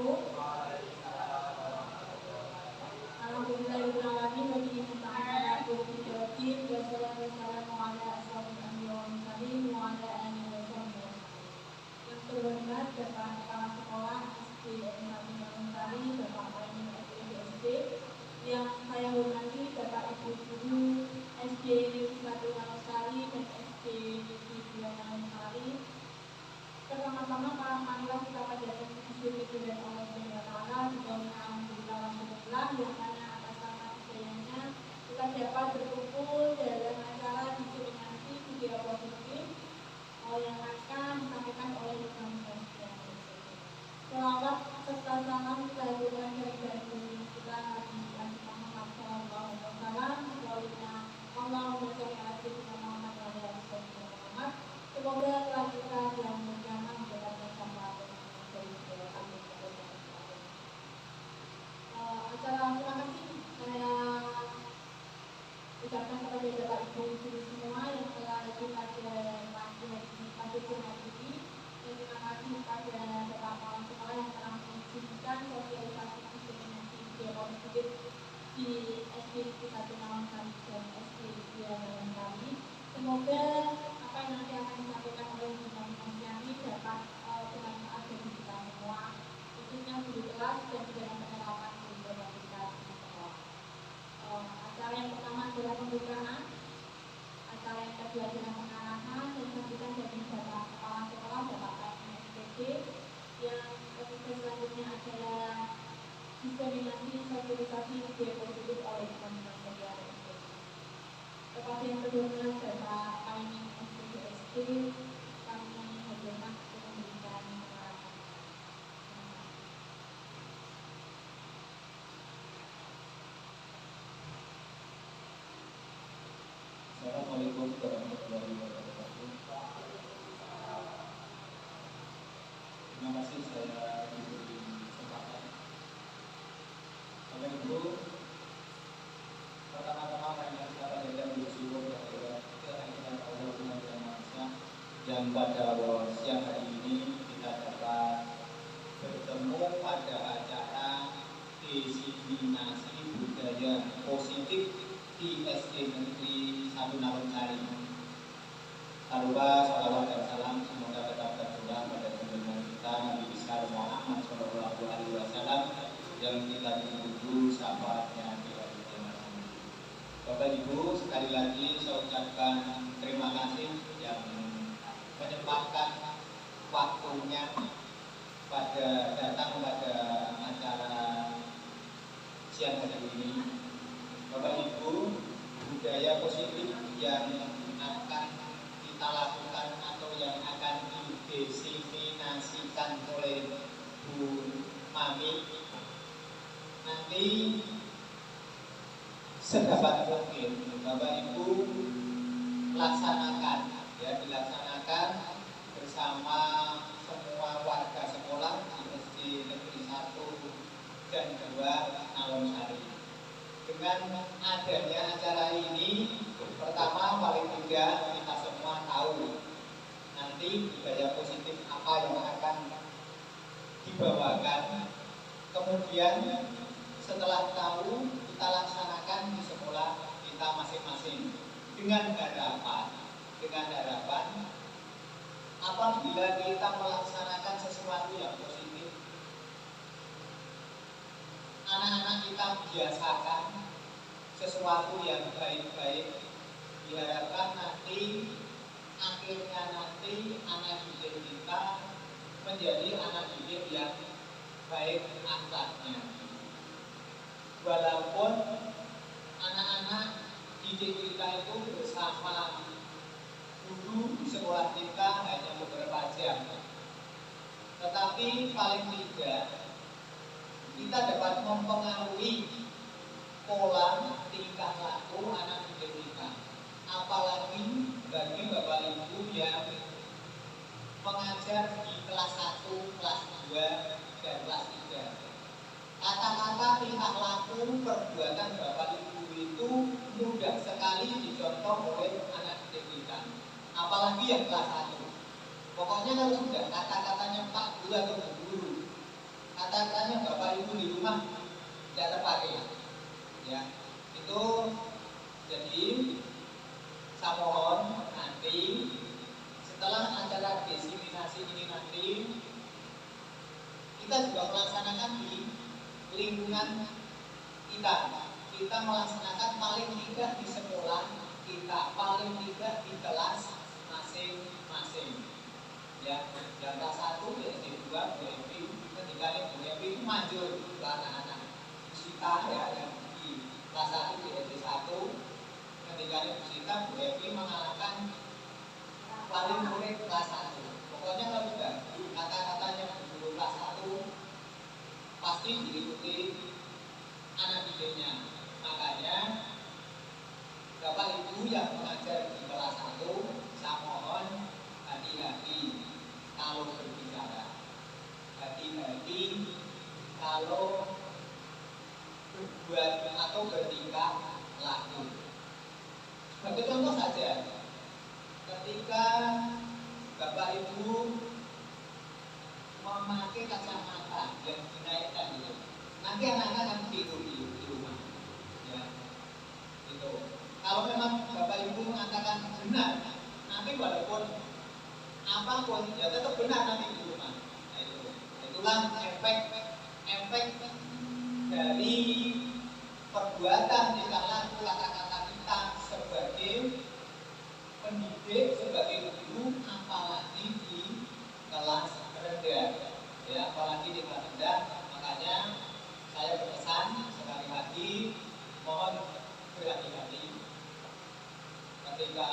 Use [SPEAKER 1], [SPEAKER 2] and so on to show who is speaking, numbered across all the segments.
[SPEAKER 1] wabarakatuh. Alhamdulillahirobbilalamin wa bihi nasta'in ala kulli syai'in wa sallallahu wassalamu ala asyrofil anbiya'i wal mursalin wa ala alihi wa sahbihi. Yang terhormat Bapak Kepala Sekolah SD Satu Sari, Bapak Paimin SD, yang saya hormati Bapak Ibu Guru SD Satu Sari dan SD Dua Sari. Pertama-tama para marilah kita panjatkan puji kepada Allah Subhanahu wa taala, juga alhamdulillah yang mana atas nama kesayangannya kita dapat berkumpul dalam acara diskriminasi budaya positif yang akan disampaikan oleh Imam Syafi'i. Selawat serta salam kita haturkan dari guru kita Nabi Muhammad sallallahu alaihi wasallam, Allahumma sholli ala sayyidina Muhammad wa ala ali sayyidina Muhammad. Semoga telah kita yang berjamaah mendapatkan syafaat dari amin. Acara terima kasih saya ucapkan kepada Bapak Ibu Guru semua yang telah hadir pada jurnal ini. Dan terima kasih kepada Bapak Kepala Sekolah yang telah mengizinkan sosialisasi diskriminasi budaya positif di SD Satu Sari dan SD Dua Sari. Semoga apa yang nanti akan disampaikan oleh Imam Syafi'i dapat bermanfaat bagi kita semua, khususnya guru kelas dan juga yang penerapan kurikulum kita di sekolah. Acara yang pertama adalah pembukaan, acara yang kedua adalah pengarahan dan sambutan dari Bapak Kepala Sekolah, Bapak Paimin SPD, yang selanjutnya adalah diskriminasi sosialisasi budaya positif oleh teman-teman media. Kepada yang kedua Bapak Paimin SPD, kami berterima kasih memberikan pengarahan.
[SPEAKER 2] Assalamualaikum warahmatullahi wabarakatuh. Terima kasih saya diberi kesempatan. Bapak Ibu, pertama-tama marilah kita panjatkan bersyukur kepada kehadiran Allah Subhanahu wa taala yang pada siang hari ini kita dapat bertemu pada acara diskriminasi budaya positif di SD Negeri Satu Sari. Tak lupa salawat dan salam semoga tetap tercurah pada junjungan kita Nabi besar Muhammad Shallallahu Alaihi Wasallam yang kita ditunggu syafaatnya di hari kiamat. Bapak Ibu, sekali lagi saya ucapkan terima kasih yang menyempatkan waktunya pada datang pada acara siang hari ini. Bapak Ibu, budaya positif yang akan kita lakukan atau yang akan didiskriminasikan oleh Bu Mami nanti sedapat mungkin Bapak Ibu laksanakan, ya, dilaksanakan bersama semua warga sekolah di SD Negeri 1 dan 2 Sari. Dengan adanya acara ini, pertama paling tidak kita semua tahu nanti budaya positif apa yang akan dibawakan. Kemudian setelah tahu, kita laksanakan di sekolah kita masing-masing dengan harapan apabila kita melaksanakan sesuatu yang positif, anak-anak kita biasakan sesuatu yang baik-baik, diharapkan akhirnya anak didik kita menjadi anak didik yang baik akhlaknya. Walaupun anak-anak didik kita itu bersama guru di sekolah kita hanya beberapa jam, tetapi paling tidak kita dapat mempengaruhi pola tingkah laku anak didik kita. Apalagi bagi Bapak Ibu yang mengajar di kelas 1, kelas 2, dan kelas 3. Kata-kata tingkah laku perbuatan Bapak Ibu itu mudah sekali dicontoh oleh anak didik kita. Apalagi yang kelas 1. Pokoknya kalau sudah kata-katanya Pak Guru atau Bu Guru, kata-katanya Bapak Ibu di rumah tidak terpakai, ya. Itu jadi saya mohon nanti setelah acara diseminasi ini nanti kita juga melaksanakan di lingkungan kita. Kita melaksanakan paling tidak di sekolah kita, paling tidak di kelas masing-masing. Ya, yang kelas 1, SD 2, BMP, ketika BMP itu manjur ke anak-anak kita ya, yang di kelas 1 di SD 1, ketika kita BMP mengalahkan paling murid kelas 1. Pokoknya kalau sudah kata-katanya guru kelas 1 pasti diikuti anak didiknya. Makanya Bapak Ibu yang mengajar di kelas 1, saya mohon hati-hati kalau berbicara, hati-hati kalau berbuat atau bertingkah laku. Sebagai contoh saja, ketika Bapak Ibu memakai kacamata yang dinaikkan itu, nanti anak-anak akan tidur di rumah, ya. Itu. Kalau memang Bapak Ibu mengatakan benar, nanti walaupun apapun ya tetap benar nanti di rumah. Nah, itulah efek dari perbuatan tingkah laku kata-kata kita sebagai pendidik, sebagai guru, apalagi di kelas rendah, ya, apalagi di kelas rendah. Makanya saya berpesan sekali lagi, mohon berhati-hati ketika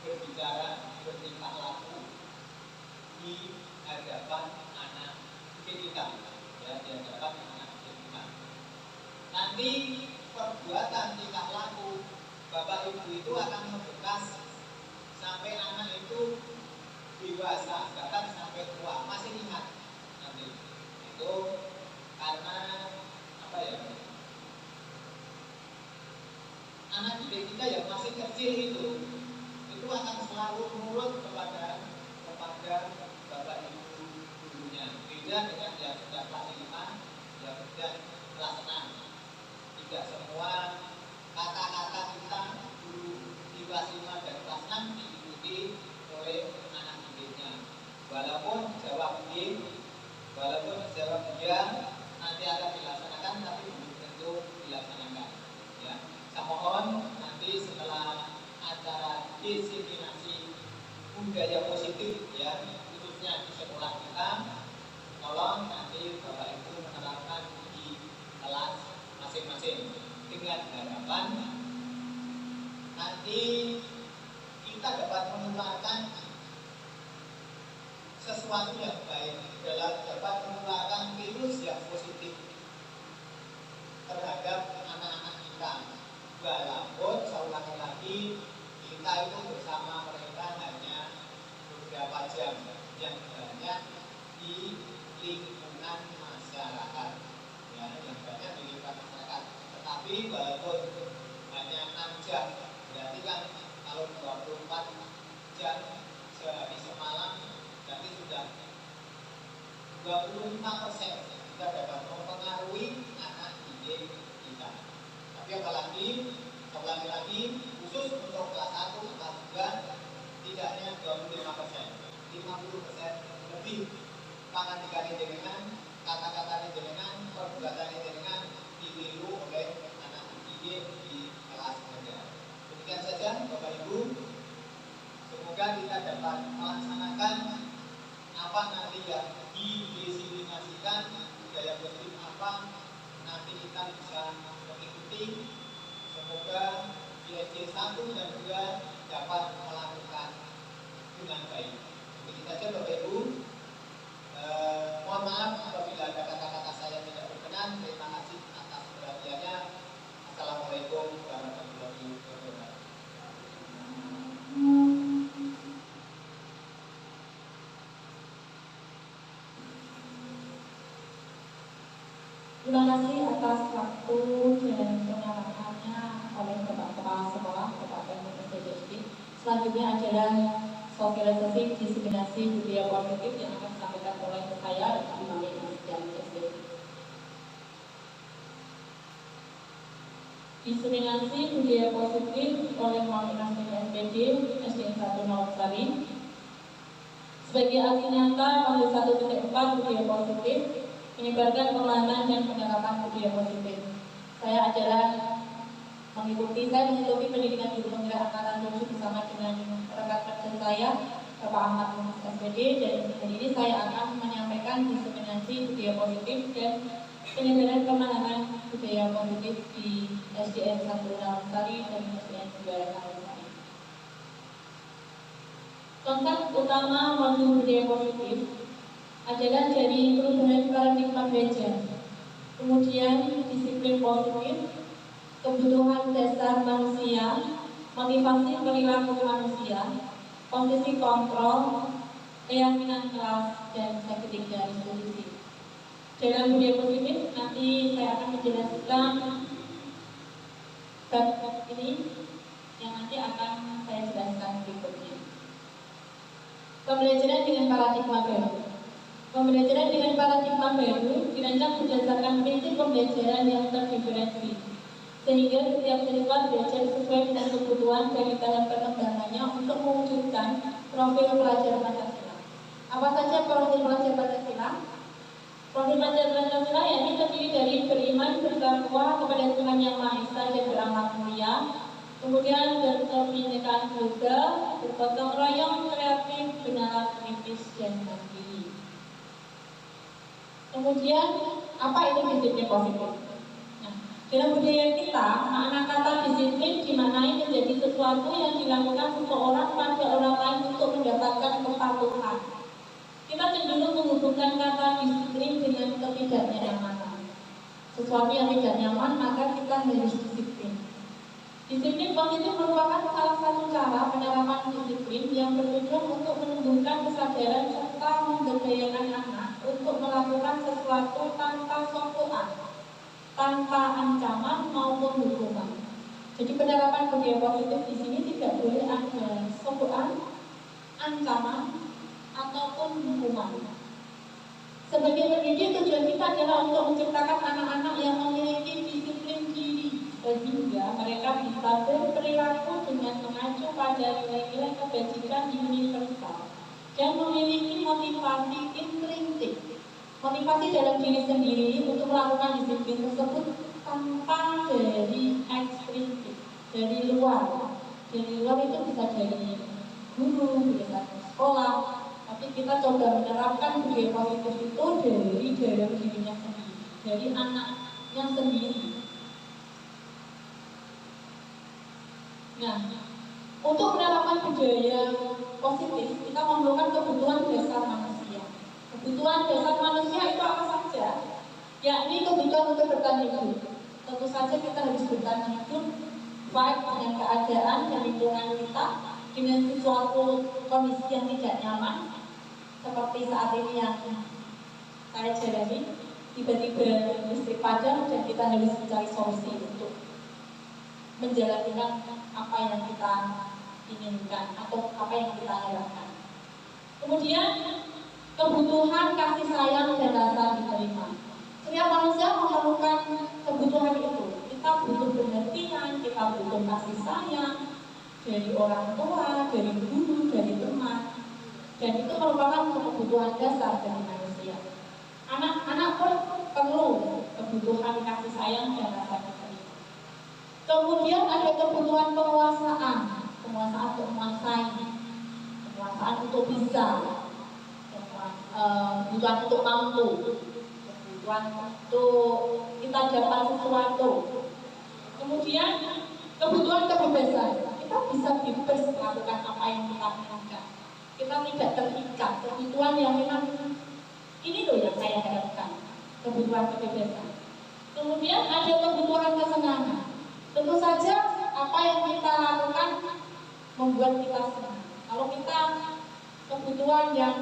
[SPEAKER 2] berbicara, bertingkah laku di hadapan anak kita, ya, di hadapan anak kita. Nanti perbuatan tingkah laku Bapak Ibu itu akan membekas sampai anak itu dewasa, bahkan sampai tua, masih ingat nanti. Itu karena apa ya? Anak didik kita yang masih kecil itu akan selalu menurut kepada Bapak Ibu gurunya. Beda dengan yang sudah kelas 5, yang sudah kelas 6. Tidak semua kata-kata kita guru di kelas 5 dan kelas 6 diikuti oleh anak didiknya. Walaupun jawab dia nanti akan dilaksanakan, tapi belum tentu dilaksanakan. Ya, saya mohon nanti setelah acara diseminasi budaya positif, ya, khususnya di sekolah kita, tolong nanti Bapak Ibu menerapkan di kelas masing-masing dengan harapan nanti kita dapat menularkan sesuatu yang baik, dapat menularkan virus yang positif terhadap anak-anak kita. Walaupun saya ulangi lagi, kita itu bersama mereka hanya beberapa jam, yang banyak di lingkungan masyarakat, ya, yang banyak di lingkungan masyarakat. Tetapi walaupun hanya 6 jam, berarti kan kalau 24 jam sehari semalam, berarti sudah 25% kita dapat mempengaruhi anak didik kita. Tapi apalagi khusus untuk kelas 1, kelas 2 tidak hanya 25%, 50% lebih pangandikan jenengan, kata-kata jenengan, perbuatan jenengan ditiru oleh anak didik di kelas rendah. Demikian saja Bapak Ibu, semoga kita dapat melaksanakan apa nanti yang didiseminasikan budaya positif apa, nanti kita bisa mengikuti. Semoga di SD 1 dan 2 dapat melakukan dengan baik. Begitu saja Bapak Ibu. Mohon maaf apabila ada kata-kata saya tidak berkenan. Terima kasih atas perhatiannya. Assalamualaikum warahmatullahi wabarakatuh.
[SPEAKER 1] Terima kasih atas waktu dan pengarahannya oleh Bapak Kepala Sekolah Bapak Pemkot SDGSD. Selanjutnya adalah sosialisasi diseminasi budaya positif yang akan disampaikan oleh saya dan Ibu Mami. SDN. Diseminasi budaya positif oleh koordinasi SPD SDN 1 Sari. Sebagai aksi nyata pada 1.4 budaya positif menyebarkan pemahaman dan penerapan budaya positif. Saya mengikuti pendidikan guru penggerak angkatan 7 bersama dengan rekan kerja saya Bapak Ahmad Muhammad SPD, dan hari ini saya akan menyampaikan diseminasi budaya positif dan penyebaran pemahaman budaya positif di SDN 1 Sari dan SDN 2 Sari. Konsep utama modul budaya positif adalah dari perubahan paradigma belajar, kemudian disiplin positif, kebutuhan dasar manusia, motivasi perilaku manusia, posisi kontrol, keyakinan kelas, dan ketiga institusi. Dalam budaya positif nanti saya akan menjelaskan bab ini yang nanti akan saya jelaskan berikutnya. Pembelajaran dengan paradigma baru. Pembelajaran dengan paradigma baru dirancang berdasarkan prinsip pembelajaran yang terdiferensiasi, sehingga setiap siswa belajar sesuai dengan kebutuhan dari tahap perkembangannya untuk mewujudkan profil pelajar Pancasila. Apa saja profil pelajar Pancasila? Profil pelajar Pancasila yakni terdiri dari beriman bertakwa kepada Tuhan Yang Maha Esa dan beramal mulia, kemudian berkebinekaan juga, bergotong royong, kreatif, bernalar kritis, dan mandiri. Kemudian apa itu disiplin positif? Dalam budaya kita, makna kata disiplin dimaknai menjadi sesuatu yang dilakukan seseorang pada orang lain untuk mendapatkan kepatuhan. Kita cenderung menghubungkan kata disiplin dengan ketidaknyamanan. Sesuatu yang tidak nyaman, maka kita harus disiplin. Disiplin positif merupakan salah satu cara penerapan disiplin yang bertujuan untuk menumbuhkan kesadaran serta memberdayakan anak untuk melakukan sesuatu tanpa sokoan, tanpa ancaman maupun hukuman. Jadi penerapan budaya positif di sini tidak boleh ada sokoan, ancaman, ataupun hukuman. Sebagai pendidik, tujuan kita adalah untuk menciptakan anak-anak yang memiliki disiplin diri, sehingga mereka bisa berperilaku dengan mengacu pada nilai-nilai kebajikan universal dan memiliki motivasi intrinsik, motivasi dalam diri sendiri untuk melakukan disiplin tersebut tanpa dari ekstrinsik, dari luar. Dari luar itu bisa dari guru, bisa dari sekolah, tapi kita coba menerapkan budaya positif itu dari dalam dirinya sendiri, dari anaknya sendiri. Nah, untuk menerapkan budaya positif, kita memerlukan kebutuhan dasar manusia. Kebutuhan dasar manusia itu apa saja? Yakni kebutuhan untuk bertahan hidup. Tentu saja kita harus bertahan hidup, baik dengan keadaan dan lingkungan kita, dengan sesuatu kondisi yang tidak nyaman, seperti saat ini yang saya jalani, tiba-tiba listrik padam dan kita harus mencari solusi untuk menjalankan apa yang kita inginkan atau apa yang kita harapkan. Kemudian kebutuhan kasih sayang dan rasa diterima. Setiap manusia memerlukan kebutuhan itu. Kita butuh pengertian, kita butuh kasih sayang dari orang tua, dari guru, dari teman. Dan itu merupakan kebutuhan dasar dari manusia. Anak-anak pun perlu kebutuhan kasih sayang dan rasa diterima. Kemudian ada kebutuhan penguasaan untuk menguasai, penguasaan untuk bisa, kebutuhan untuk mampu, kebutuhan untuk kita dapat sesuatu. Kemudian kebutuhan kebebasan, kita bisa bebas melakukan apa yang kita inginkan. Kita tidak terikat, kebutuhan yang memang ini loh yang saya harapkan, kebutuhan kebebasan. Kemudian ada kebutuhan kesenangan. Tentu saja apa yang kita lakukan membuat kita senang. Kalau kita kebutuhan yang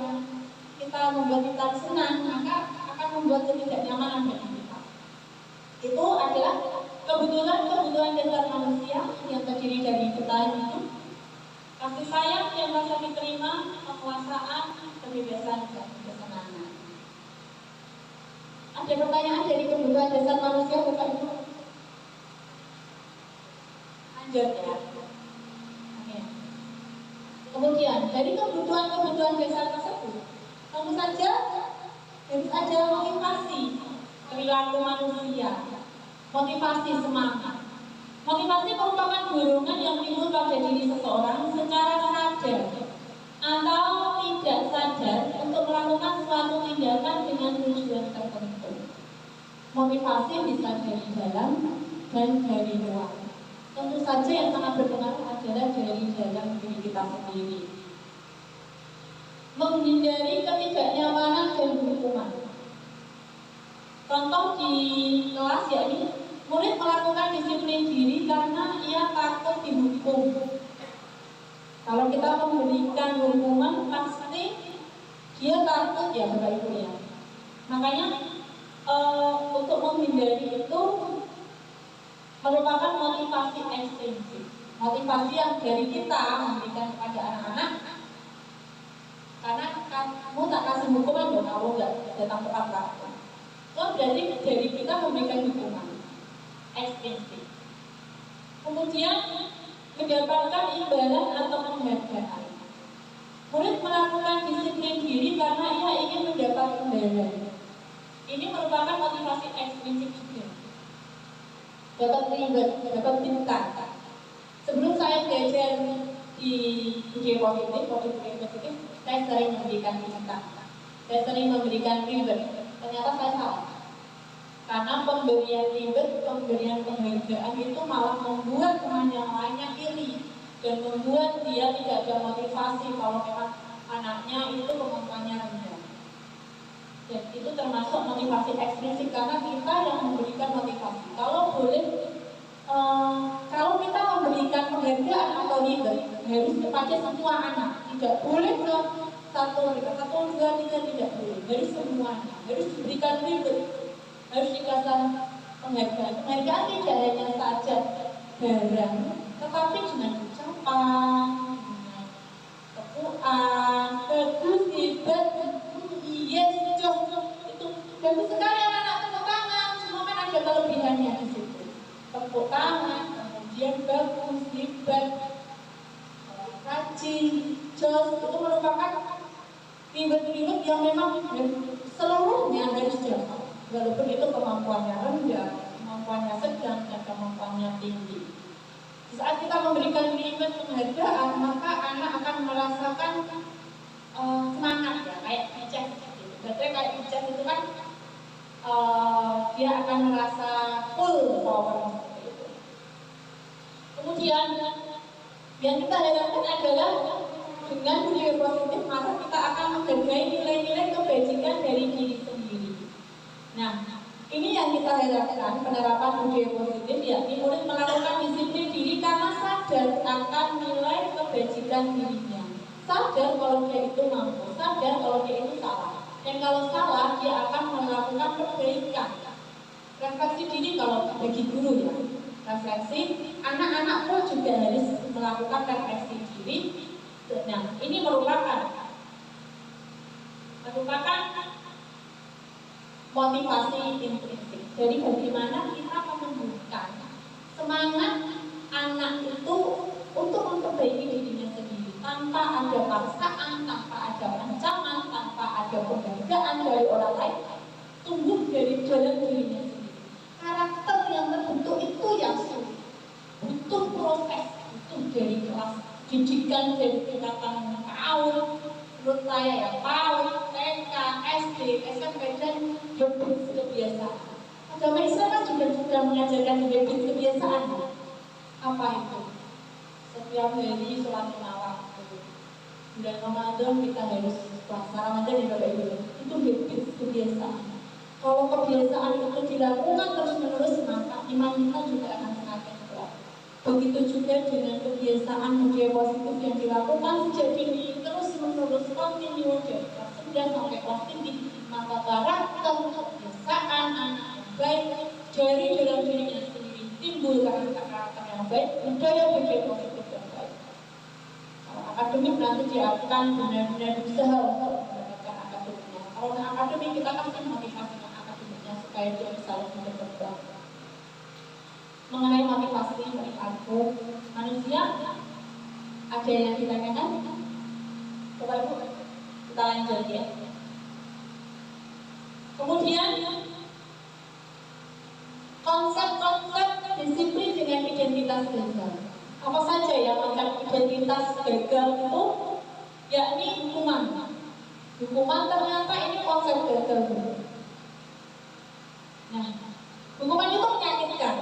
[SPEAKER 1] kita membuat kita senang, maka akan membuat ketidaknyamanan bagi kita. Itu adalah kebutuhan dasar manusia yang terdiri dari bertahan hidup, kasih sayang yang rasa diterima, penguasaan, kebebasan, dan kesenangan. Ada pertanyaan dari kebutuhan dasar manusia, Bapak Ibu? Lanjut ya. Oke. Kemudian dari kebutuhan dasar tersebut, tentu saja harus ada motivasi perilaku manusia, motivasi semangat. Motivasi merupakan dorongan yang timbul pada diri seseorang secara sadar atau tidak sadar untuk melakukan suatu tindakan dengan tujuan tertentu. Motivasi bisa dari dalam dan dari luar. Tentu saja yang sangat berpengaruh adalah dari dalam diri kita sendiri. Menghindari ketidaknyamanan dan hukuman. Contoh di kelas yakni murid melakukan disiplin diri karena ia takut dihukum. Kalau kita memberikan hukuman pasti dia takut ya Bapak Ibu ya. Makanya untuk menghindari itu merupakan motivasi ekstrinsik. Motivasi yang dari kita memberikan kepada anak-anak. Karena kamu tak kasih hukuman dong, kamu nggak datang tepat waktu. Itu berarti dari kita memberikan hukuman ekstrinsik. Kemudian mendapatkan imbalan atau penghargaan. Murid melakukan disiplin diri karena ia ingin mendapat imbalan. Ini merupakan motivasi ekstrinsik juga. Dapat reward, dapat bintang. Sebelum saya belajar di budaya positif, saya sering memberikan bintang. Saya sering memberikan reward. Ternyata saya salah. Karena pemberian reward, pemberian penghargaan itu malah membuat teman yang lainnya iri dan membuat dia tidak ada motivasi kalau memang anaknya itu kemampuannya rendah. Dan itu termasuk motivasi ekstrinsik karena kita yang memberikan motivasi. Kalau boleh, kalau kita memberikan penghargaan atau reward harus kepada semua anak, tidak boleh ke satu, dua, tiga, tidak boleh. Harus semuanya, harus diberikan reward, harus dikasih penghargaan. Penghargaan tidak hanya saja barang, tetapi dengan ucapan, tepuan, bagus, hebat, yes, itu bagus sekali anak-anak tepuk tangan. Semua kan ada kelebihannya di situ. Tepuk tangan, kemudian bagus, hebat, rajin, jos, itu merupakan reward-reward yang memang seluruhnya harus dapat. Walaupun itu kemampuannya rendah, kemampuannya sedang, dan kemampuannya tinggi. Di saat kita memberikan reward penghargaan, maka anak akan merasakan semangat ya, kayak pijat gitu. Berarti kayak pijat itu kan dia akan merasa full power seperti itu. Kemudian yang kita harapkan adalah dengan budaya positif maka kita akan menghargai nilai-nilai kebajikan dari diri sendiri. Nah, ini yang kita harapkan penerapan budaya positif, yakni murid melakukan disiplin diri karena sadar akan nilai kebajikan dirinya. Sadar kalau dia itu mampu, sadar kalau dia itu salah. Dan kalau salah, dia akan melakukan perbaikan. Refleksi diri kalau bagi guru ya. Refleksi, anak-anak pun juga harus melakukan refleksi diri. Nah, ini merupakan motivasi intrinsik. Jadi bagaimana kita menumbuhkan semangat anak itu untuk memperbaiki dirinya sendiri tanpa ada paksaan, tanpa ada ancaman, tanpa ada penghargaan dari orang lain, tumbuh dari dalam dirinya sendiri. Karakter yang terbentuk itu yang sulit, butuh proses, butuh dari kelas didikan dari tingkatan PAUD, menurut saya ya PAUD, TK, SD, SMP dan habit kebiasaan. Agama Islam kan juga sudah mengajarkan habit kebiasaan. Apa itu? Setiap hari sholat 5 waktu. Bulan Ramadan kita harus puasa Ramadan ya Bapak Ibu. Itu habit kebiasaan. Kalau kebiasaan itu dilakukan terus-menerus maka iman kita juga akan semakin kuat. Begitu juga dengan kebiasaan budaya positif yang dilakukan sejak dini terus-menerus kontinu dari kelas 9 sampai kelas tinggi, maka karakter kebiasaan anak yang baik dari dalam dirinya sendiri timbul karakter yang baik, budaya positif yang baik. Akademik nanti dia akan benar-benar berusaha untuk mendapatkan akademiknya. Kalau akademik kita kan motivasi akademiknya supaya dia bisa lebih berkembang. Mengenai motivasi perilaku manusia, ada yang ditanyakan? Bapak Ibu, kita lanjut ya. Kemudian konsep-konsep disiplin dengan identitas gagal. Apa saja yang mengenai identitas gagal itu? Yakni hukuman. Hukuman ternyata ini konsep gagal. Nah, hukuman itu menyakitkan.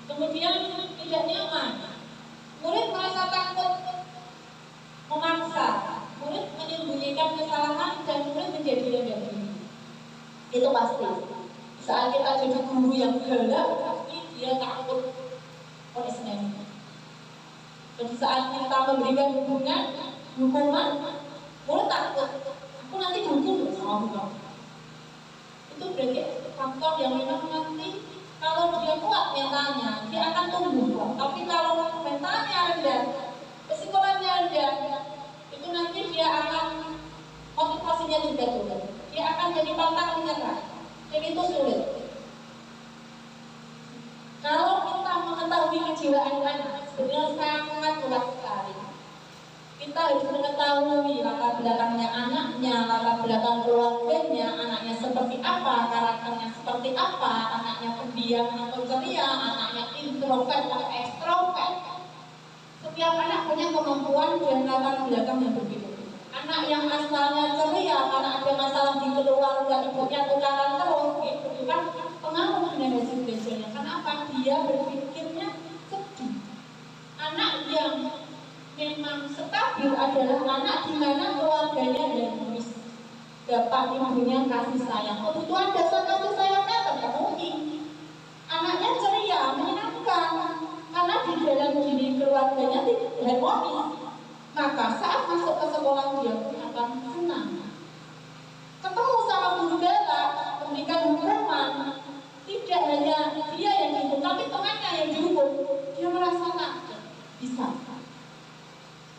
[SPEAKER 1] Kemudian tidak nyaman. Murid merasa takut, memaksa. Murid menyembunyikan kesalahan dan murid menjadi rendah diri. Itu pasti. Saat kita jadi guru yang galak, pasti dia takut punishment. Jadi saat kita memberikan hukuman, murid takut. Aku nanti dihukum sama hukum. Itu berarti faktor yang memang nanti kalau dia kuat mentalnya, dia akan tumbuh. Tapi kalau mentalnya rendah, psikologinya rendah, itu nanti dia akan motivasinya juga turun. Dia akan jadi pantang menyerah. Jadi itu sulit. Kalau kita mengetahui kejiwaan anak, sebenarnya sangat luas sekali. Kita harus mengetahui latar belakangnya anaknya, latar belakang keluarganya, anaknya seperti apa, karakternya seperti apa, anaknya pendiam atau ceria, anaknya introvert atau ekstrovert. Setiap anak punya kemampuan dan latar belakang yang berbeda. Anak yang asalnya ceria karena ada masalah di keluarga, ibunya tukaran terus, itu kan pengaruh dengan hasil belajarnya. Kenapa? Dia berpikirnya sedih. Anak yang memang stabil adalah anak di mana keluarganya harmonis, bapak ibunya kasih sayang, kebutuhan dasar kasih sayangnya terpenuhi. Anaknya ceria, menyenangkan, karena di dalam diri keluarganya tidak harmonis. Maka saat masuk ke sekolah dia pun akan senang. Ketemu sama guru galak, memberikan hukuman, tidak hanya dia yang dihukum, tapi temannya yang dihukum, dia merasa takut. Bisa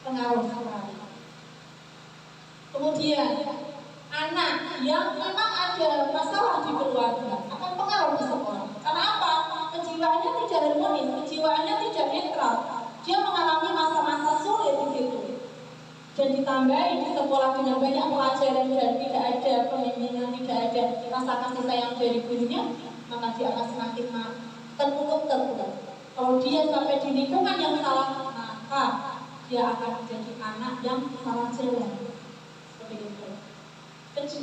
[SPEAKER 1] pengaruh sekali. Kemudian anak yang memang ada masalah di keluarga akan pengaruh di sekolah. Karena apa? Kejiwaannya tidak harmonis, kejiwaannya tidak netral. Dia mengalami masa-masa sulit di situ. Dan ditambahi di sekolah dengan banyak pelajaran dan tidak ada pembimbingan, tidak ada rasa kasih sayang dari gurunya, maka dia akan semakin terpuruk. Kalau dia sampai di lingkungan yang salah, maka dia akan menjadi anak yang salah jalan. Seperti itu.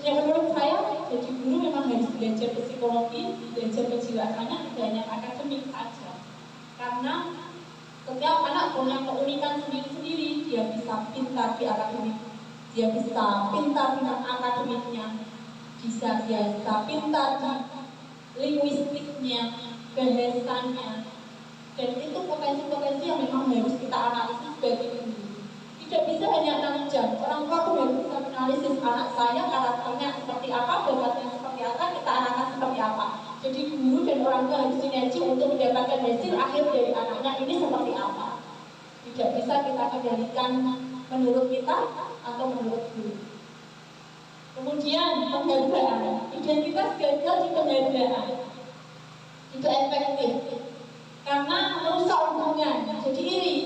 [SPEAKER 1] Yang menurut saya, jadi guru memang harus belajar psikologi, belajar kejiwaan anak, tidak hanya akademik saja. Karena setiap anak punya keunikan sendiri-sendiri. Dia bisa pintar di akademik, dia bisa pintar dengan akademiknya, dia bisa pintar di linguistiknya, bahasanya. Dan itu potensi-potensi yang memang harus kita analisis sebagai guru. Tidak bisa hanya 6 jam. Orang tua pun harus bisa menganalisis anak saya, karakternya seperti apa, bakatnya seperti apa, kita arahkan seperti apa. Jadi guru dan orang tua harus sinergi untuk mendapatkan hasil akhir dari anaknya ini seperti apa. Tidak bisa kita kendalikan menurut kita atau menurut guru. Kemudian penghargaan, identitas gagal di penghargaan tidak efektif karena merusak hubungan, jadi iri.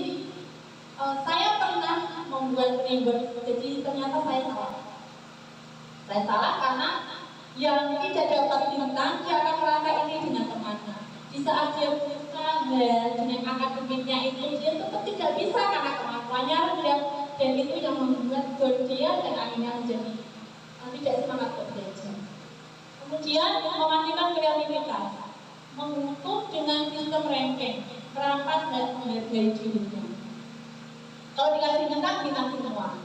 [SPEAKER 1] Saya pernah membuat ribet, jadi ternyata saya salah. Saya salah karena yang tidak dapat bintang, dia akan merasa ini dengan temannya. Di saat dia berusaha dengan akademiknya itu, dia tetap tidak bisa karena kemampuannya rendah. Dan itu yang membuat dia dan akhirnya menjadi tidak semangat belajar. Kemudian mematikan kreativitas, mengutuk dengan sistem ranking, merapat dan menghargai dirinya. Kalau dikasih bintang semua.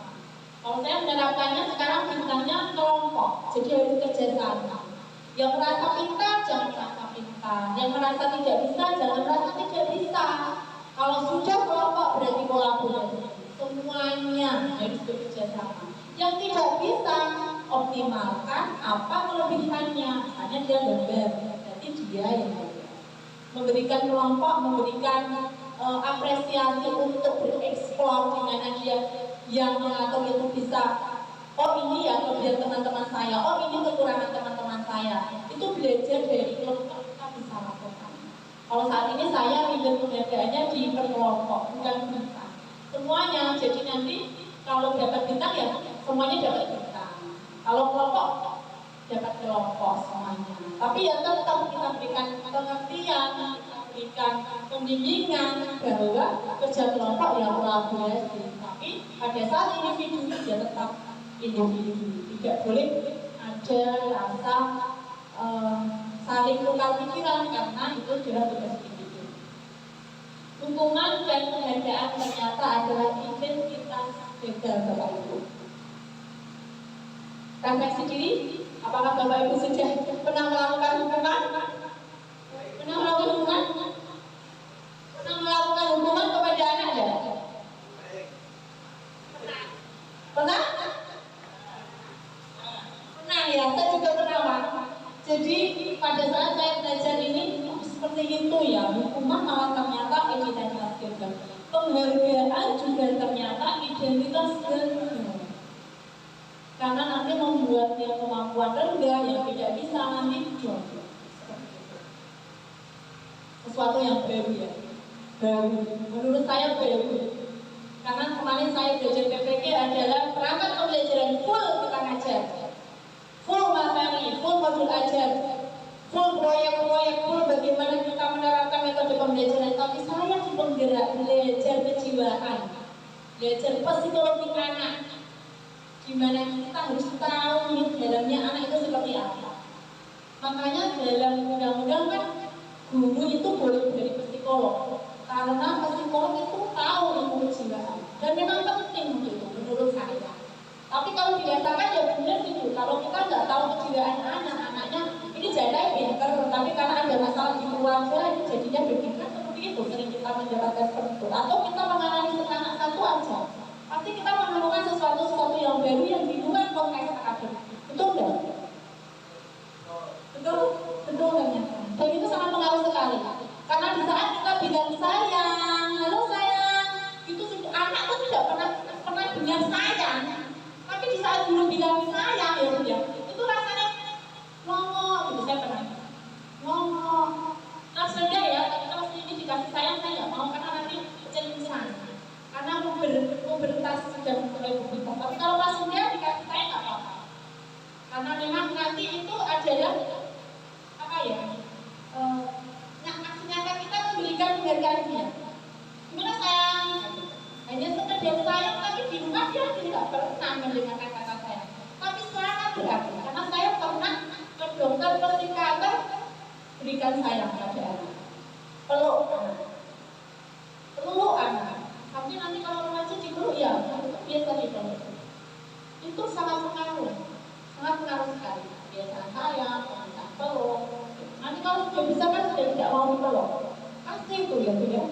[SPEAKER 1] Kalau saya menerapkannya sekarang bintangnya kelompok, jadi harus kerjasama. Yang merasa pintar jangan merasa pintar, yang merasa tidak bisa jangan merasa tidak bisa. Kalau sudah kelompok berarti kolaborasi. Semuanya harus bekerjasama. Yang tidak bisa optimalkan apa kelebihannya. Hanya dia gambar, berarti dia yang gambar. Memberikan kelompok, memberikan apresiasi untuk bereksplor di mana dia yang mengatur itu bisa. Oh ini ya kelebihan teman-teman saya, oh ini kekurangan teman-teman saya itu belajar dari kelompok kita bisa lakukan. Kalau saat ini saya leader penghargaannya di perkelompok, bukan bintang. Semuanya, jadi nanti kalau dapat bintang ya semuanya dapat bintang. Kalau kelompok dapat kelompok semuanya. Tapi ya tetap kita berikan pengertian, kita berikan pembimbingan bahwa kerja kelompok yang kolaborasi. Tapi pada saat individu dia tetap individu, tidak boleh ada rasa saling tukar pikiran karena itu adalah tugas individu. Hukuman dan penghargaan ternyata adalah identitas gagal Bapak Ibu. Refleksi diri, apakah Bapak Ibu sudah pernah melakukan hukuman? Pernah melakukan hukuman? Pernah melakukan hukuman kepada anak ya? Pernah? Pernah ya, saya juga pernah Pak. Jadi pada saat saya belajar ini seperti itu ya, hukuman malah ternyata identitas gagal. Penghargaan juga ternyata identitas gagal. Karena nanti membuat dia kemampuan rendah yang tidak bisa nanti drop. Sesuatu yang baru ya, baru. Menurut saya baru. Karena kemarin saya belajar PPK adalah perangkat pembelajaran full kita ngajar, full materi, full modul ajar, full proyek-proyek, full bagaimana kita menerapkan metode pembelajaran. Tapi saya di penggerak belajar kejiwaan, belajar psikologi anak. Dimana kita harus tahu nih dalamnya anak itu seperti apa. Makanya dalam undang-undang kan guru itu boleh menjadi psikolog karena psikolog itu tahu ilmu kejiwaan dan memang penting gitu menurut saya. Tapi kalau dirasakan ya benar gitu. Kalau kita nggak tahu kejiwaan anak-anaknya ini jadi pinter, tapi karena ada masalah di keluarga ini jadinya berpikir seperti itu. Sering kita mendapatkan seperti itu. Atau kita menganalisis anak satu aja. Pasti kita menemukan sesuatu yang baru yang di luar konteks akademik. Betul nggak? Betul? Betul ternyata. Dan itu sangat pengaruh sekali. Karena di saat kita bilang sayang, halo sayang, itu anak tuh tidak pernah dengar sayang. Tapi di saat guru bilang sayang ya sudah, itu rasanya ngomong gitu. Saya pernah ngomong. Nah sudah ya, kalau ini dikasih sayang saya nggak mau karena nanti kecenderungan. Karena pubertas sudah mulai pubertas. Tapi kalau pas dia dikasih saya nggak apa-apa. Karena memang nanti itu adalah apa ya? Aksi nyata kita memberikan penghargaan dia. Gimana sayang? Hanya sekedar sayang, tapi di rumah dia tidak pernah mendengarkan kata sayang. Tapi sangat berarti karena saya pernah ke dokter psikiater berikan sayang pada anak. Peluk anak. Peluk anak. Tapi nanti kalau remaja dipeluk ya, itu biasa dipeluk. Itu sangat pengaruh sekali. Biasa sayang, biasa peluk. Nanti kalau sudah bisa kan sudah tidak mau dipeluk. Pasti itu ya, ya.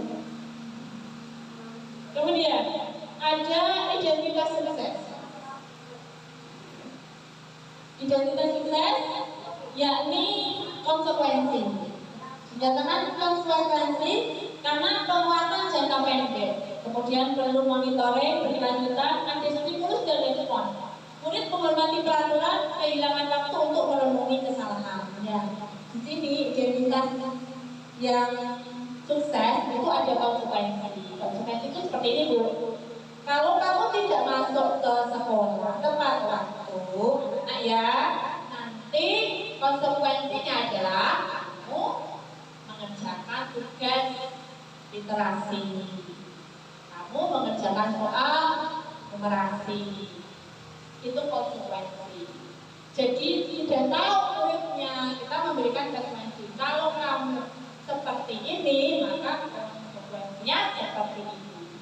[SPEAKER 1] Kemudian ada identitas sukses. Identitas sukses yakni konsekuensi. Dinyatakan konsekuensi karena penguatan jangka pendek. Kemudian perlu monitoring berkelanjutan, ada stimulus dan respon. Murid menghormati peraturan, kehilangan waktu untuk merenungi kesalahan. Ya, di sini identitas yang sukses itu ada konsekuensi. Konsekuensi itu seperti ini Bu. Kalau kamu tidak masuk ke sekolah tepat waktu, nah ya, nanti konsekuensinya adalah kamu mengerjakan tugas literasi. Kamu mengerjakan soal numerasi. Itu konsekuensi. Jadi tidak tahu muridnya, kita memberikan konsekuensi. Kalau kamu seperti ini, maka konsekuensinya seperti ini.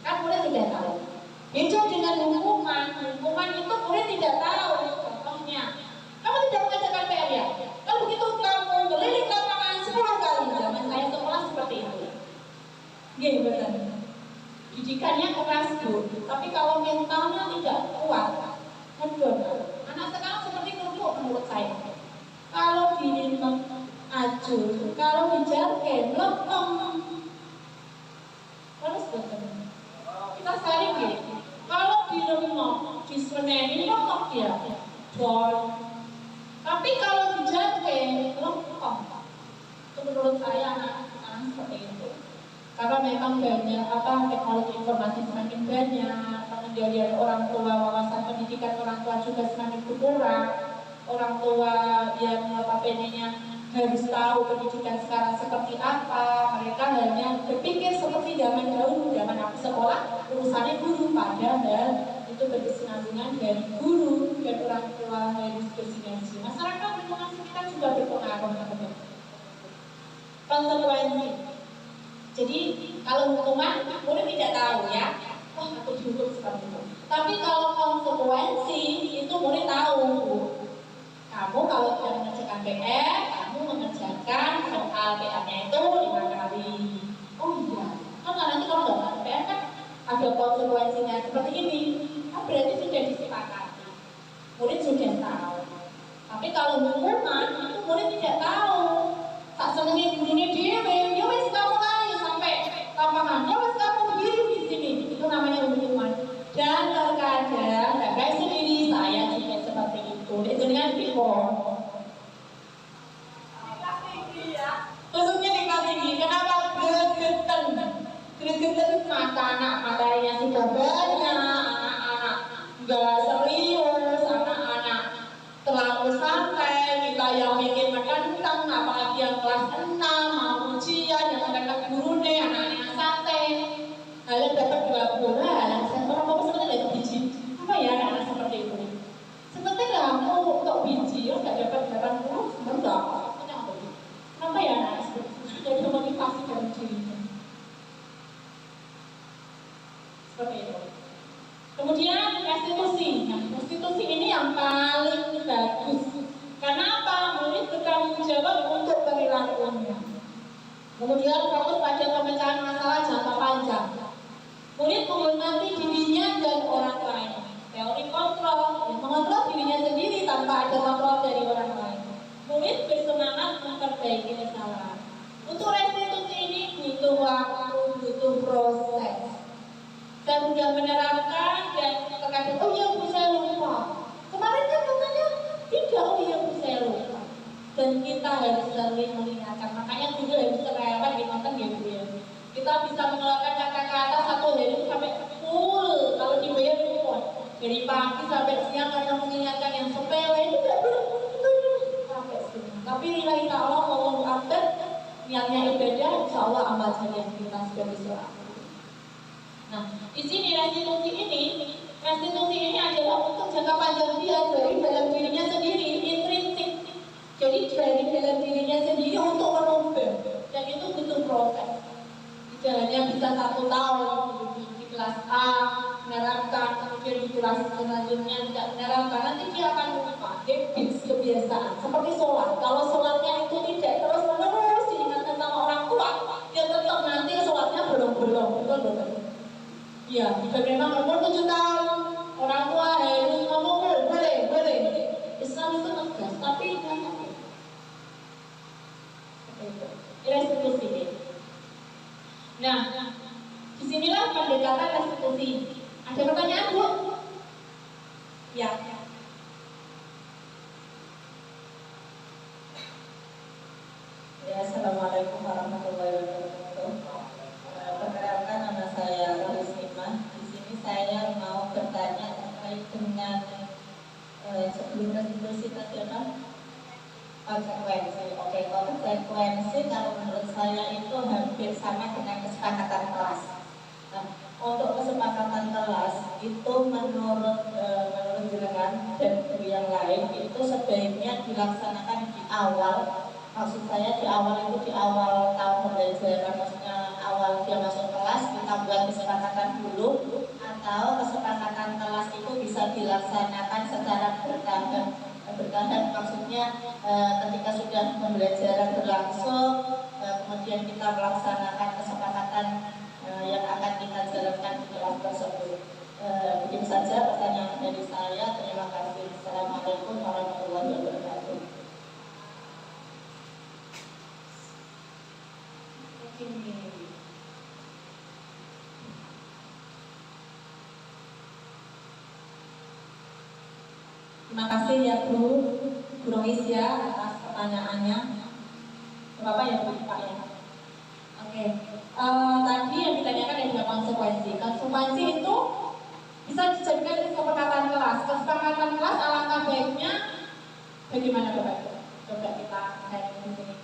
[SPEAKER 1] Kan murid sudah tahu. Beda dengan hukuman. Hukuman itu murid tidak tahu. Contohnya, kamu tidak mengerjakan PR ya? Kalau begitu kamu keliling lapangan 10 kali. Zaman saya sekolah seperti itu. Gini betul. Didikannya keras Bu, tapi kalau mentalnya tidak kuat, ngedon. Anak sekarang seperti kerupuk menurut saya. Kalau dirintem ajur, kalau dijarke lepeng. Terus betul. Kita sering gitu. Kalau diremok, diseneni lepeng dia. Jol. Tapi kalau dijarke menurut saya anak sekarang seperti itu. Karena memang banyak teknologi informasi semakin banyak, pengendalian orang tua, wawasan pendidikan orang tua juga semakin berkurang. Orang tua yang notabene-nya harus tahu pendidikan sekarang seperti apa. Mereka hanya berpikir seperti zaman dahulu, zaman aku sekolah, urusannya guru, padahal itu berkesinambungan dari guru dan orang tua harus bersinergi. Masyarakat lingkungan sekitar juga berpengaruh, teman-teman. Konsekuensi. Jadi kalau hukuman, murid tidak tahu ya, wah aku dihukum seperti itu. Tapi kalau konsekuensi itu murid tahu. Kamu kalau tidak mengerjakan PR, kamu mengerjakan soal PR-nya itu 5 kali. Oh iya, kan nanti kalau nggak mengerjakan PR kan ada konsekuensinya seperti ini. Kan berarti sudah disepakati. Murid sudah tahu. Tapi kalau hukuman itu murid tidak tahu. Tak senengin gurunya dewe, ya wes kamu lari sampai lapangan, ya wes kamu berdiri di sini. Itu namanya hukuman. Dan terkadang, guys sendiri saya juga seperti itu. Itu dengan pikor. Khususnya di kelas tinggi. Kenapa gregetan? Gregetan mata anak materinya sudah banyak, anak-anak nggak serius, anak-anak terlalu santai. Kita yang bikin menentang, apalagi yang kelas 6 mau ujian, yang menentang guru deh, anak-anak santai. Kalian dapat 2 bulan, orang mau sebenarnya itu biji. Apa ya anak-anak seperti itu? Sebenarnya kamu kok biji, nggak dapat 80, sebentar. Kenapa ya anak seperti itu? Jadi motivasi dari dirinya. Seperti itu. Kemudian restitusi. Nah, restitusi ini yang paling bagus. Karena apa? Murid bertanggung jawab untuk perilakunya. Kemudian fokus pada pemecahan masalah jangka panjang. Murid menghormati dirinya dan orang lain. Teori kontrol, yang mengontrol dirinya sendiri tanpa ada kontrol dari orang lain. Murid bersemangat memperbaiki kesalahan. Untuk restitusi ini butuh waktu, butuh proses. Saya sudah menerapkan dan terkadang, oh iya Bu saya lupa. Kemarin kan katanya tidak, oh iya Bu saya lupa. Dan kita harus sering mengingatkan. Makanya guru harus cerewet diingatkan ya Bu ya. Kita bisa mengeluarkan kata-kata satu hari sampai full kalau dibayar full. Dari pagi sampai siang karena mengingatkan yang sepele itu tidak perlu sampai siang. Tapi nilai Allah mau update niatnya ibadah, insya Allah amal jariah kita sudah bisa. Nah, di sini restitusi ini adalah untuk jangka panjang dia dari dalam dirinya sendiri, intrinsik. Jadi dari dalam dirinya sendiri untuk merubah, dan itu butuh proses. Tidak hanya bisa 1 tahun di kelas A menerapkan, kemudian di kelas selanjutnya tidak menerapkan, nanti dia akan lupa. Habits kebiasaan, seperti sholat. Kalau sholatnya itu tidak terus menerus diingatkan sama orang tua, dia tetap nanti sholatnya bolong-bolong, betul. Ya, jika memang umur 7 tahun, orang tua harus ngomong boleh. Islam itu tegas, tapi banyak. Restitusi. Nah, disinilah pendekatan restitusi. Ada pertanyaan Bu? Ya. Ya, assalamualaikum warahmatullahi wabarakatuh. Perkenalkan nama saya Risma. Di sini saya mau bertanya terkait dengan sebelum restitusi tadi konsekuensi. Oke, konsekuensi kalau menurut saya itu hampir sama dengan kesepakatan kelas. Nah, untuk kesepakatan kelas itu menurut jenengan dan guru yang lain itu sebaiknya dilaksanakan di awal. Maksud saya di awal itu di awal tahun pembelajaran, maksudnya awal dia masuk kelas kita buat kesepakatan dulu, atau kesepakatan kelas itu bisa dilaksanakan secara bertahap, maksudnya ketika sudah pembelajaran berlangsung, kemudian kita melaksanakan kesepakatan yang akan kita jalankan di kelas tersebut. Begitu saja pertanyaan dari saya. Terima kasih. Assalamualaikum warahmatullahi wabarakatuh. Terima kasih ya Bu Rois ya atas pertanyaannya. Bapak ya Pak ya. Oke. Tadi yang ditanyakan adalah konsekuensi. Konsekuensi itu bisa dijadikan kesepakatan kelas. Kesepakatan kelas alangkah baiknya bagaimana Bapak? Coba kita lihat di sini.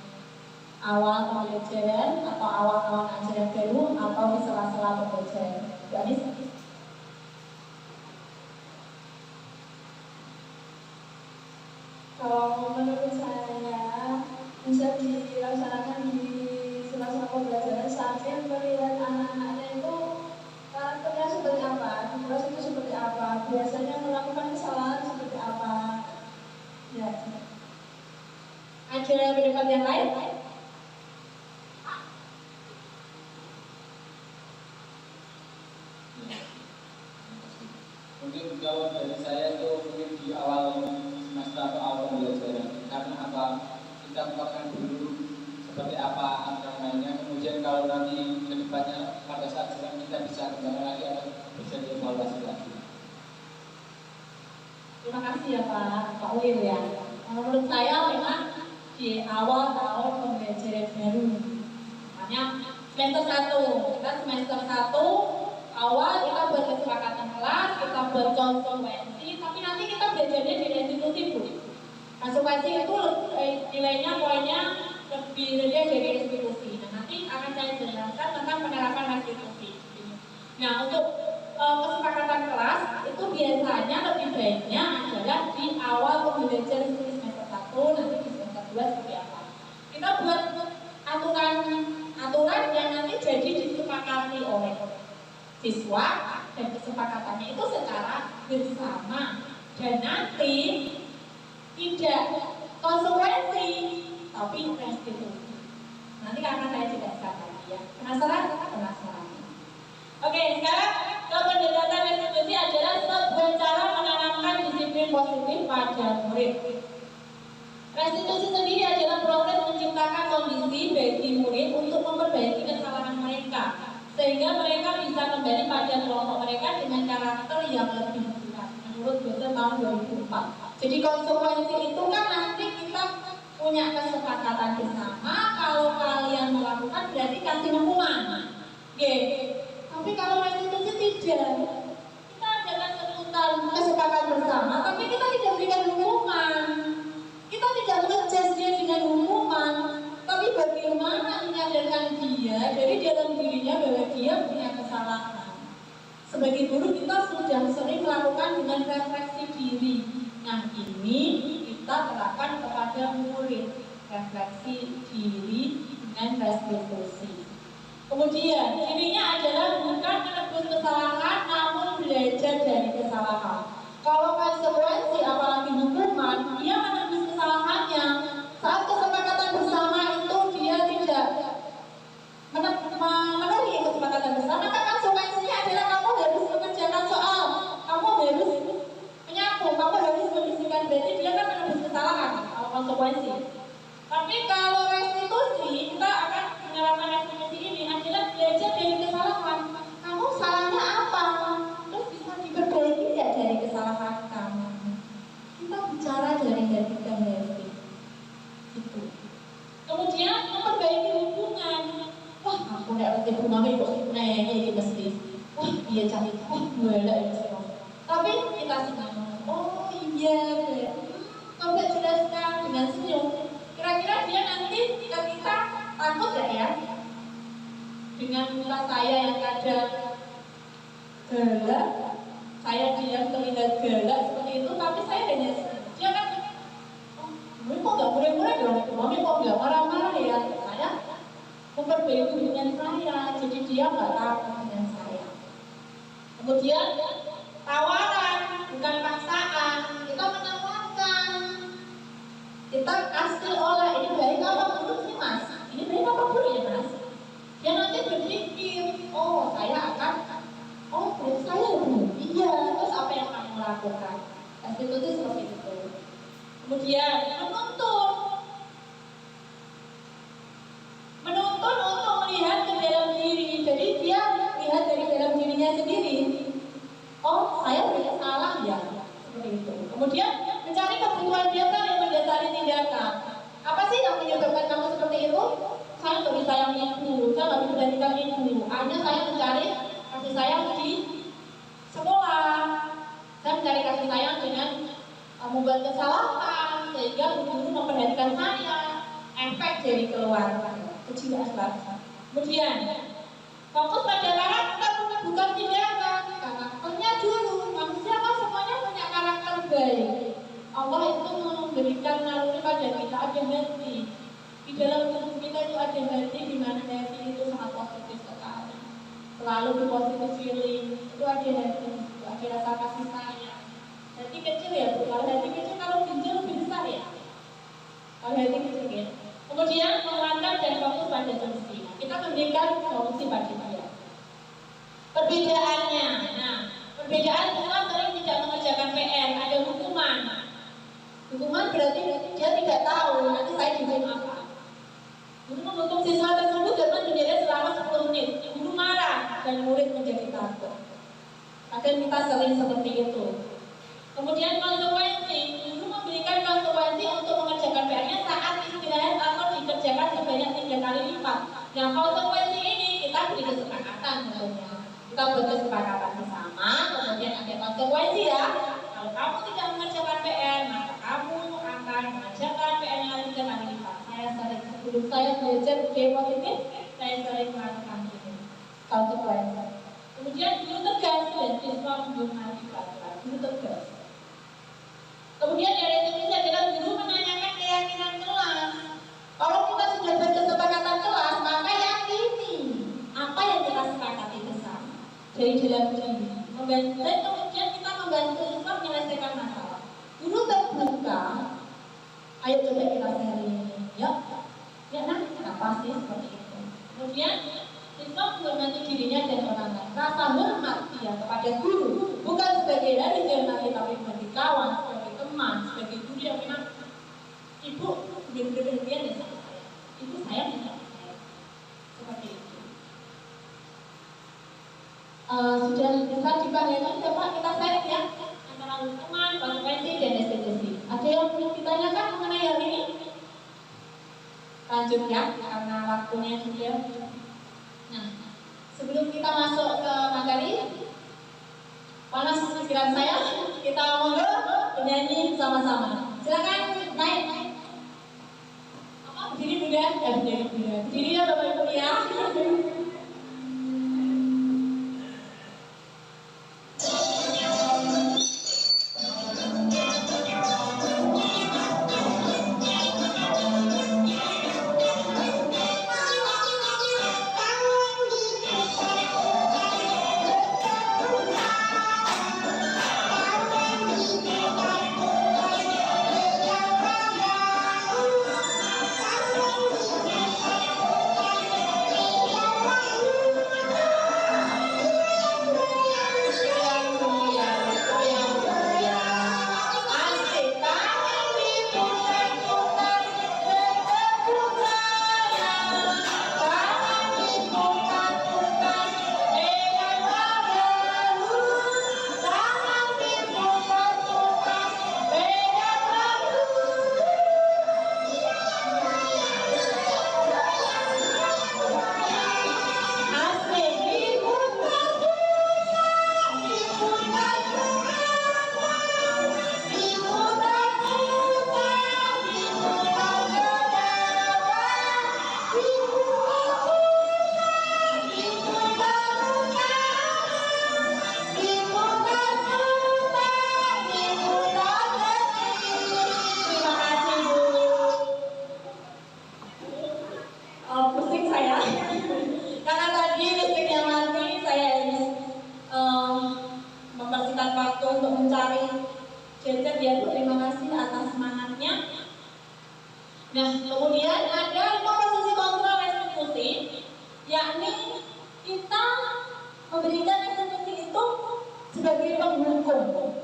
[SPEAKER 1] Awal pembelajaran atau awal-awal ajaran baru atau di sela-sela pembelajaran. Jadi
[SPEAKER 3] kalau menurut saya bisa dilaksanakan di sela-sela pembelajaran sambil melihat anak-anaknya itu karakternya seperti apa, di kelas itu seperti apa, biasanya melakukan kesalahan seperti apa. Ya.
[SPEAKER 1] Ada pendapat yang lain?
[SPEAKER 2] Mungkin kalau dari saya itu mungkin di awal semester atau awal pembelajaran, karena apa, kita melakukan dulu seperti apa aturan mainnya, kemudian kalau nanti kedepannya pada saat sedang kita bisa kembali lagi atau bisa dievaluasi lagi.
[SPEAKER 1] Terima kasih ya Pak Wil ya. Menurut saya memang di awal tahun pembelajaran baru, makanya semester 1, kita semester 1 awal kita buat kesepakatan kelas, kita buat konsekuensi, tapi nanti kita belajarnya di institusi Bu. Konsekuensi itu nilainya poinnya lebih rendah dari institusi. Nah nanti akan saya jelaskan tentang penerapan restitusi. Nah untuk kesepakatan kelas itu biasanya lebih baiknya adalah di awal pembelajaran di semester 1, nanti di semester 2 seperti apa. Kita buat aturan yang nanti jadi disepakati oleh siswa dan kesepakatannya itu secara bersama dan nanti tidak konsekuensi tapi restitusi. Nanti akan saya jelaskan lagi ya. Penasaran? Penasaran. Oke, sekarang pendekatan restitusi adalah sebuah cara menanamkan disiplin positif pada murid. Restitusi sendiri adalah proses menciptakan kondisi bagi murid untuk memperbaiki kesalahan mereka, sehingga mereka bisa kembali pada kelompok mereka dengan karakter yang lebih kuat. Menurut dosen tahun 2004. Jadi konsekuensi itu kan nanti kita punya kesepakatan bersama. Kalau kalian melakukan berarti kasih hukuman. Oke. Tapi kalau restitusi tidak, kita adakan kesepakatan bersama, tapi kita tidak berikan hukuman. Kita tidak mengejas dia dengan hukuman, tapi bagaimana menyadarkan dia dari dalam dirinya bahwa dia punya kesalahan. Sebagai guru kita sudah sering melakukan dengan refleksi diri. Nah ini kita terapkan kepada murid, refleksi diri dengan restitusi. Kemudian cirinya adalah bukan menebus kesalahan, namun belajar dari kesalahan. Kalau konsekuensi apalagi hukuman, dia menebus kesalahannya. Saat kesepakatan bersama itu dia tidak memenuhi kesepakatan bersama, maka konsekuensinya adalah kamu harus mengerjakan soal, kamu harus menyapu, kamu harus membersihkan. Berarti dia kan menebus kesalahan kalau konsekuensi. Tapi kalau restitusi, kita akan menerapkan restitusi ini adalah belajar dari kesalahan. Kamu salahnya apa? Terus bisa diperbaiki tidak dari kesalahan kamu? Kita bicara dari hati ke hati. Itu. Kemudian memperbaiki hubungan. Wah, aku tidak ngerti hubungannya kok ini mesti. Wah, dia cari. Wah, boleh ini. Tapi kita senang. Oh iya, coba jelaskan dengan senyum. Kira-kira dia nanti jika kita takut gak ya dengan muka saya yang kadang galak, saya diam terlihat galak seperti itu, tapi saya hanya dia kan, oh, kok gak boleh-boleh dong, mami kok gak marah-marah ya, saya memperbaiki dengan saya, jadi dia gak takut dengan saya. Kemudian tawaran, bukan paksaan, kita menawarkan. Kita kasih oleh ini baik apa buruk sih mas? Ini baik apa buruk ya mas? Dia nanti berpikir, oh saya akan, oh berarti saya buruk. Iya, terus apa yang kamu lakukan? Restitusi seperti itu. Kemudian menuntun untuk melihat ke dalam diri. Jadi dia lihat dari dalam dirinya sendiri. Oh saya punya salah ya. Seperti itu. Kemudian mencari kebutuhan dasar yang mendasari tindakan. Apa sih
[SPEAKER 3] yang menyebabkan kamu seperti itu? Saya nggak disayang ibu, saya nggak diperhatikan ibu. Akhirnya saya mencari kasih sayang di sekolah. Saya mencari kasih sayang dengan membuat kesalahan sehingga guru memperhatikan saya. Efek dari keluarga kejiwaan. Kemudian fokus pada karakter bukan tindakan. Karakternya dulu. Manusia kan semuanya punya karakter baik. Allah itu memberikan naluri pada kita, ada hati. Di dalam tubuh kita itu ada hati, di mana hati itu sangat positif sekali. Selalu di positive feeling itu ada hati, ada rasa kasih sayang. Hati kecil ya, Bu. Kalau hati kecil kalau ginjal lebih besar ya. Kalau hati kecil ya. Kemudian menguatkan dan fokus pada solusi. Kita memberikan solusi pada dia. Perbedaannya, perbedaan kita sering tidak mengerjakan PR, ada hukuman. Hukuman berarti dia tidak tahu nanti saya dihukum apa. Guru menghukum siswa tersebut dengan penjara selama 10 menit. Guru marah dan murid menjadi takut. Kadang kita sering seperti itu. Kemudian konsekuensi, guru memberikan konsekuensi untuk mengerjakan PR-nya saat istirahat atau dikerjakan sebanyak 3 kali lipat. Nah, konsekuensi ini kita beri kesepakatan tentunya. Kita buat kesepakatan bersama, kemudian ada konsekuensi ya. Kalau kamu tidak mengerjakan PR, maka kamu akan mengerjakan PR-nya 3 kali lipat. Saya sering sebelum saya belajar budaya positif, saya sering melakukan ini. Konsekuensi. Kemudian guru tegas dan siswa menghormati peraturan. Guru tegas. Kemudian dari Indonesia adalah guru menanyakan keyakinan kelas. Kalau kita sudah berkesepakatan kelas, maka yakini apa yang kita sepakati bersama. Dari dalam diri, membantu, dan kemudian kita membantu siswa menyelesaikan masalah. Guru terbuka. Ayo coba kita sharing. Ya, kenapa sih seperti itu? Kemudian siswa menghormati dirinya dan orang lain. Rasa hormat dia kepada guru bukan sebagai dari dihormati, tapi sebagai kawan, sebagai teman, sebagai guru yang memang ibu berlebihan ya sama saya. Ibu sayang sama saya. Seperti itu. Sudah bisa dipahami Bapak, kita sharing ya antara teman, konsekuensi dan esensi. Ada yang belum ditanyakan mengenai hal ini? Lanjut ya, karena waktunya sudah. Nah, sebelum kita masuk ke materi, panas pikiran saya, kita monggo bernyanyi sama-sama. Silakan naik. Apa berdiri Bunda? Berdiri ya Bapak Ibu ya. Nah, kemudian ada posisi kontrol restitusi, yakni kita memberikan restitusi itu sebagai penghukum.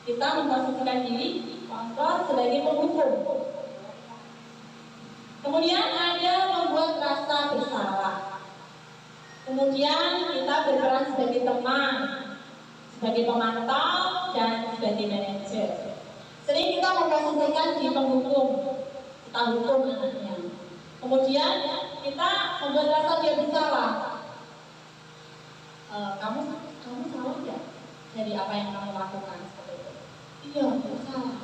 [SPEAKER 3] Kita memposisikan diri kontrol sebagai penghukum. Kemudian ada membuat rasa bersalah. Kemudian kita berperan sebagai teman, sebagai pemantau, dan sebagai manajer. Sering kita memposisikan di penghukum.
[SPEAKER 1] kita hukum anaknya. Kemudian kita membuat rasa dia bersalah. Kamu salah nggak dari apa yang kamu lakukan? Iya, salah.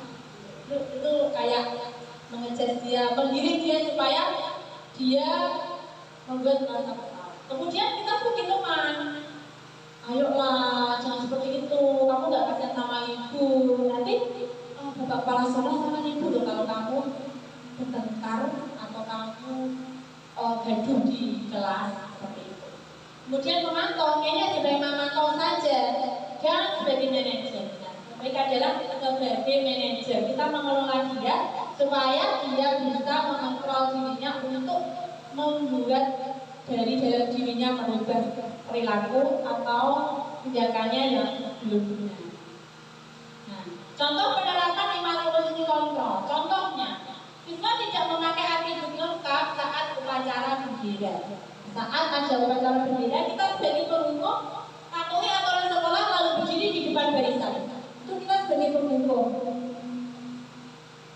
[SPEAKER 1] Itu kayak mengejar dia, menggiring dia supaya dia membuat merasa bersalah. Kemudian kita sebagai teman, ayolah jangan seperti itu, kamu nggak kasihan sama ibu, nanti bapak kepala sekolah sama ibu loh kalau kamu bertengkar atau kamu gaduh di kelas seperti itu. Kemudian memantau, kayaknya sebagai memantau saja, jangan sebagai manajer. Mereka adalah sebagai manajer, kita mengelola dia supaya dia bisa mengontrol dirinya untuk membuat dari dalam dirinya merubah perilaku atau tindakannya yang belum benar. Nah, contoh penerapan 5 posisi kontrol. Contohnya, siswa tidak memakai atribut lengkap saat upacara bendera. Saat ada upacara bendera, kita sebagai penghukum patuhi aturan sekolah lalu berdiri di depan barisan. Itu kita sebagai penghukum.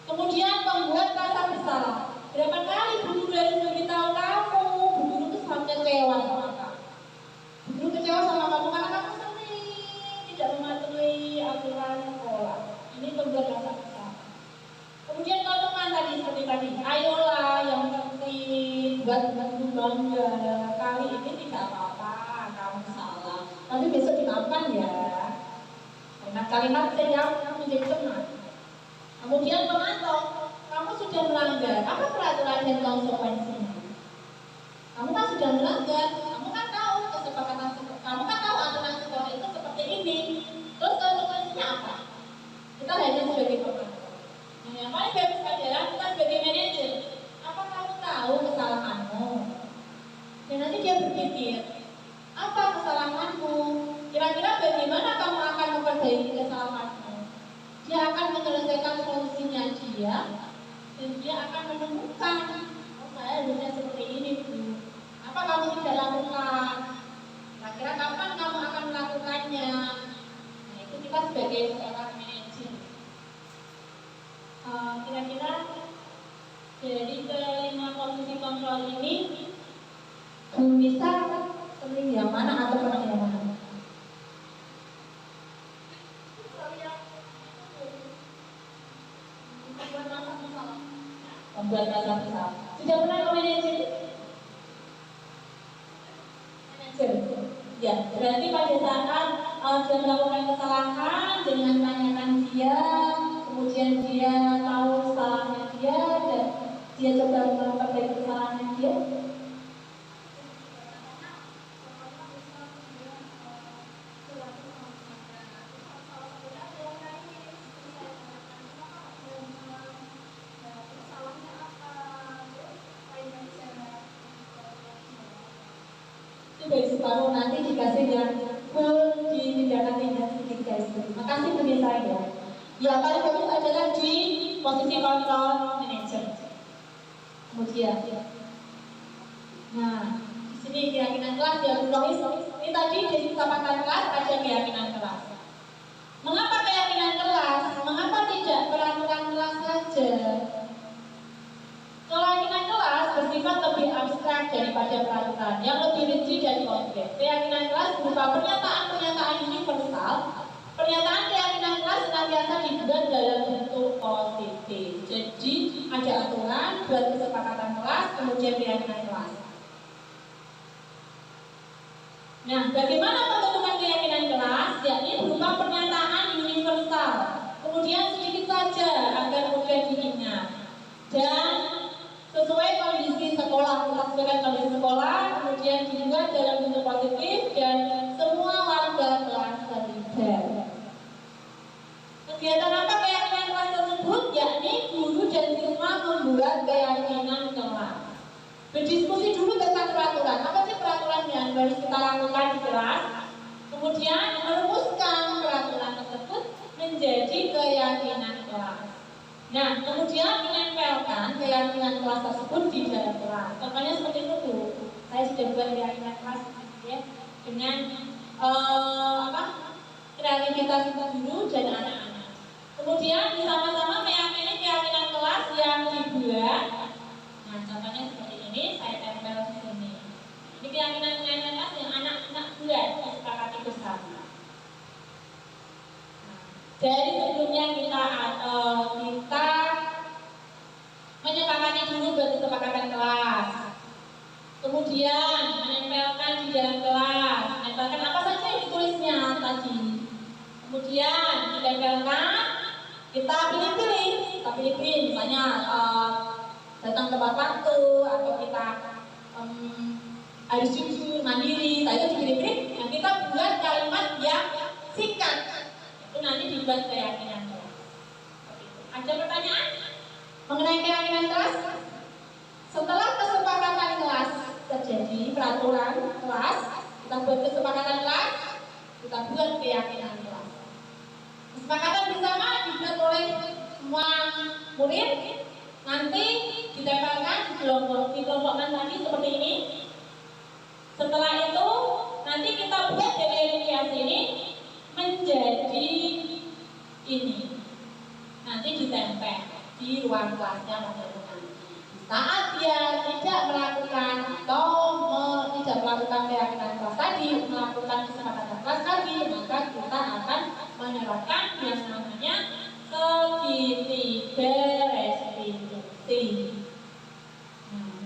[SPEAKER 1] Kemudian membuat rasa bersalah. Berapa kali guru harus memberitahu kamu, guru itu sampai kecewa sama kamu. Guru kecewa sama kamu karena kamu sering tidak mematuhi aturan sekolah. Ini membuat rasa bersalah. Kemudian kalau teman tadi seperti tadi, ayolah yang penting buat guru bangga. Kali ini tidak apa-apa, kamu salah. Tapi besok dimaafkan ya. Kalimat yang menjadi teman. Kemudian pemantau, kamu sudah melanggar, apa peraturan dan konsekuensinya? Kamu kan sudah melanggar, kamu kan tahu kesepakatan, kamu kan tahu aturan sekolah itu seperti ini. Terus konsekuensinya apa? Kita hanya sebagai pemantau. Nah, yang paling bagus adalah kita sebagai manajer. Apa kamu tahu kesalahanmu? Dan nanti dia berpikir, apa kesalahanmu? Kira-kira bagaimana kamu akan memperbaiki kesalahanmu? Dia akan menyelesaikan solusinya dia, dan dia akan menemukan, oh saya harusnya seperti ini Bu. Apa kamu tidak lakukan? Kira-kira kapan kamu akan melakukannya? Nah itu kita sebagai seorang manajer. Kira-kira dari kelima posisi kontrol ini, bisa sering yang mana atau pernah yang mana? Membuat rasa bersalah. Sudah pernah ke manajer? Ya, berarti pada saat dia melakukan kesalahan, dengan tanyakan dia, kemudian dia tahu kesalahannya dia, dan dia coba memperbaiki kesalahannya dia. Baru nanti dikasih yang full di tindakan-tindakan sedikit guys. Makasih pemirsa ya. Ya paling bagus adalah di posisi kontrol manager. Kemudian, nah di sini keyakinan kelas ya Rohis. Ini tadi di kesepakatan kelas ada keyakinan kelas. Mengapa keyakinan kelas? Mengapa tidak peraturan kelas saja? Keyakinan kelas bersifat lebih abstrak daripada peraturan, yang lebih rinci dan konkret. Keyakinan kelas berupa pernyataan-pernyataan universal. Pernyataan keyakinan kelas senantiasa dibuat dalam bentuk positif. Jadi ada aturan, buat kesepakatan kelas, kemudian keyakinan kelas. Nah, bagaimana pembentukan keyakinan kelas? Yakni berupa pernyataan universal. Kemudian sedikit saja agar mudah diingat. Dan sesuai kondisi sekolah, kita sesuaikan kondisi sekolah, kemudian dibuat dalam bentuk positif dan semua warga kelas terlibat. Kegiatan apa keyakinan kelas tersebut? Yakni guru dan siswa membuat keyakinan kelas. Berdiskusi dulu tentang peraturan. Apa sih peraturan yang harus kita lakukan di kelas? Kemudian merumuskan peraturan tersebut menjadi keyakinan kelas. Nah, kemudian menempelkan keyakinan kelas tersebut di dalam kelas. Contohnya seperti itu tuh. Saya sudah buat keyakinan kelas ya, dengan kreativitas guru dan anak-anak. Kemudian bersama-sama meyakini keyakinan kelas yang dibuat keyakinan kelas yang anak-anak buat disepakati bersama. Jadi sebelumnya kita menyepakati dulu kesepakatan kelas, kemudian menempelkan di dalam kelas, menempelkan apa saja yang ditulisnya tadi, kemudian ditempelkan, kita pilih-pilih, misalnya datang tepat waktu atau kita harus jujur, mandiri, itu dipilih-pilih. Nah, kita buat kalimat yang singkat, itu nanti dibuat keyakinan kelas. Ada pertanyaan mengenai keyakinan kelas? Setelah kesepakatan kelas terjadi, peraturan kelas, kita buat kesepakatan kelas, kita buat keyakinan kelas. Kesepakatan bersama dibuat oleh semua murid, nanti ditempelkan dikelompokkan tadi seperti ini. Setelah itu nanti kita buat dari kias ini menjadi ini, nanti ditempel di ruang kelasnya masing-masing. Saat dia tidak melakukan atau tidak melakukan keyakinan kelas tadi, melakukan kesepakatan kelas tadi, maka kita akan menerapkan yang namanya segitiga restitusi.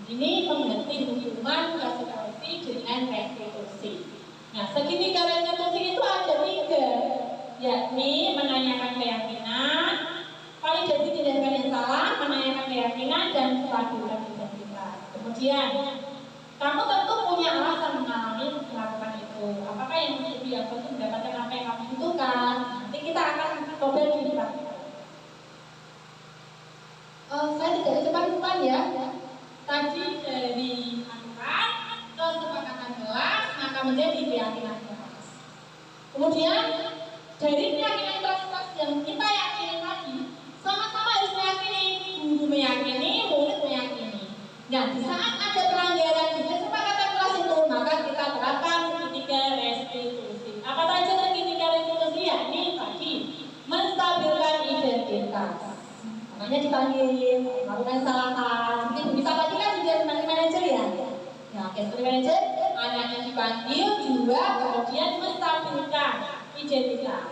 [SPEAKER 1] Ini mengganti hubungan konsekuensi dengan restitusi. Nah, segitiga restitusi itu ada 3, yakni menanyakan keyakinan, validasi tindakan yang salah, menanyakan keyakinan, dan stabilkan identitas. Kemudian, kamu tentu punya alasan melakukan itu. Apakah yang menjadi untuk mendapatkan apa yang kamu butuhkan? Nanti kita akan coba di praktik. Saya tidak cepat-cepat ya. Tadi dari aturan kesepakatan kelas, maka menjadi keyakinan kelas. Kemudian dari keyakinan kelas yang kita yakini tadi, sama-sama harus meyakini, guru meyakini, murid meyakini. Nah, di saat ada pelanggaran di kesepakatan kelas itu, maka kita terapkan segitiga restitusi. Apa saja segitiga restitusi? Yakni tadi menstabilkan identitas. Makanya dipanggil, melakukan kesalahan. Seperti bisa tadi kan sudah manajer ya. Nah, seperti manajer, anaknya dipanggil juga, kemudian menstabilkan identitas.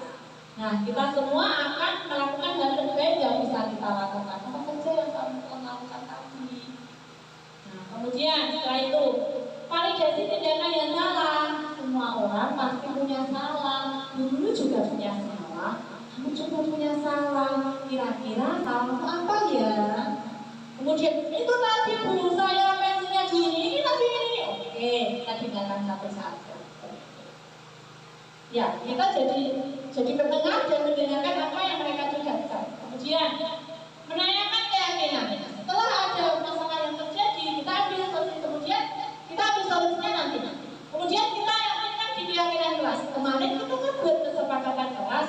[SPEAKER 1] Nah, kita semua akan melakukan hal terbaik yang bisa kita lakukan. Apa saja yang kamu lakukan tadi. Nah, kemudian setelah itu validasi tindakan yang salah. Semua orang pasti punya salah. Dulu juga punya salah. Kamu juga punya salah. Kira-kira kamu apa ya? Kemudian itu tadi bu saya pensinya gini, ini tadi ini. Oke, kita tinggalkan satu-satu. Ya, kita jadi bertengah dan mendengarkan apa yang mereka tugaskan. Kemudian menanyakan keyakinan. Setelah ada masalah yang terjadi, kita ambil solusi. Kemudian kita ambil solusinya nanti. Kemudian kita yakinkan di keyakinan kelas. Kemarin kita kan buat kesepakatan kelas.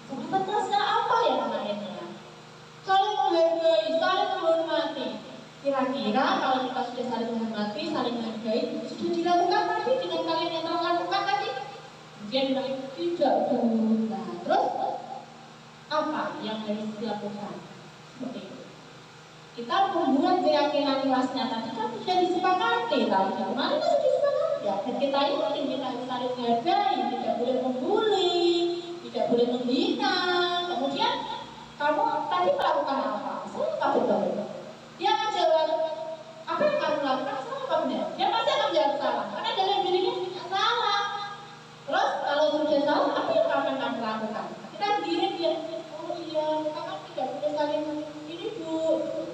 [SPEAKER 1] Kesepakatan kelasnya apa ya kemarinnya? Saling menghargai, saling menghormati. Kira-kira kalau kita sudah saling menghormati, saling menghargai, sudah dilakukan tadi dengan kalian yang telah lakukan tadi? Kemudian bilang tidak bu. Nah, terus apa yang harus dilakukan? Seperti itu. Kita membuat keyakinan kelasnya tadi kan sudah disepakati. Tadi kemarin kan sudah disepakati ya. Dan kita yakin kita harus saling menghargai, tidak boleh membuli, tidak boleh menghina. Kemudian kamu tadi melakukan apa? Saya kabur. Dia akan jawab apa yang kamu lakukan salah apa benar? Dia pasti akan jawab salah karena dalam dirinya tidak salah. Terus kalau sudah salah, apa yang kamu akan lakukan? Kita giring dia, oh iya, kita kan tidak boleh saling ini bu.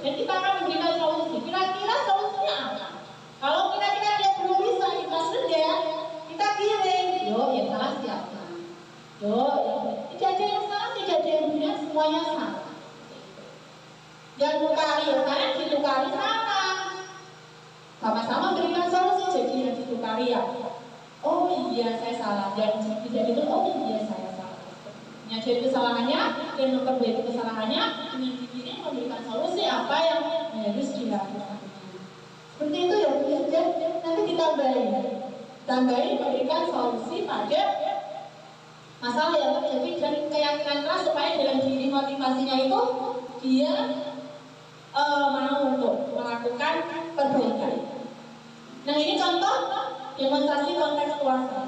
[SPEAKER 1] Dan kita akan memberikan solusi. Kira-kira solusinya apa? Kalau kira-kira dia belum bisa ikhlas rendah, kita giring. Yo, yang salah siapa? Yo, tidak ada yang salah, tidak ada yang benar, semuanya salah. Dan tukari, sekarang ditukari salah. Sama-sama berikan solusi, jadi yang ditukari ya. Oh iya saya salah, dan tidak itu, oh iya saya salah. Menyadari kesalahannya dan memperbaiki kesalahannya dengan diri memberikan solusi apa yang harus dilakukan. Seperti itu ya, dan nanti ditambahin memberikan solusi pada masalah yang terjadi dan keyakinan kelas supaya dalam diri motivasinya itu dia mau untuk melakukan perbaikan. Nah ini contoh demonstrasi konteks puasa.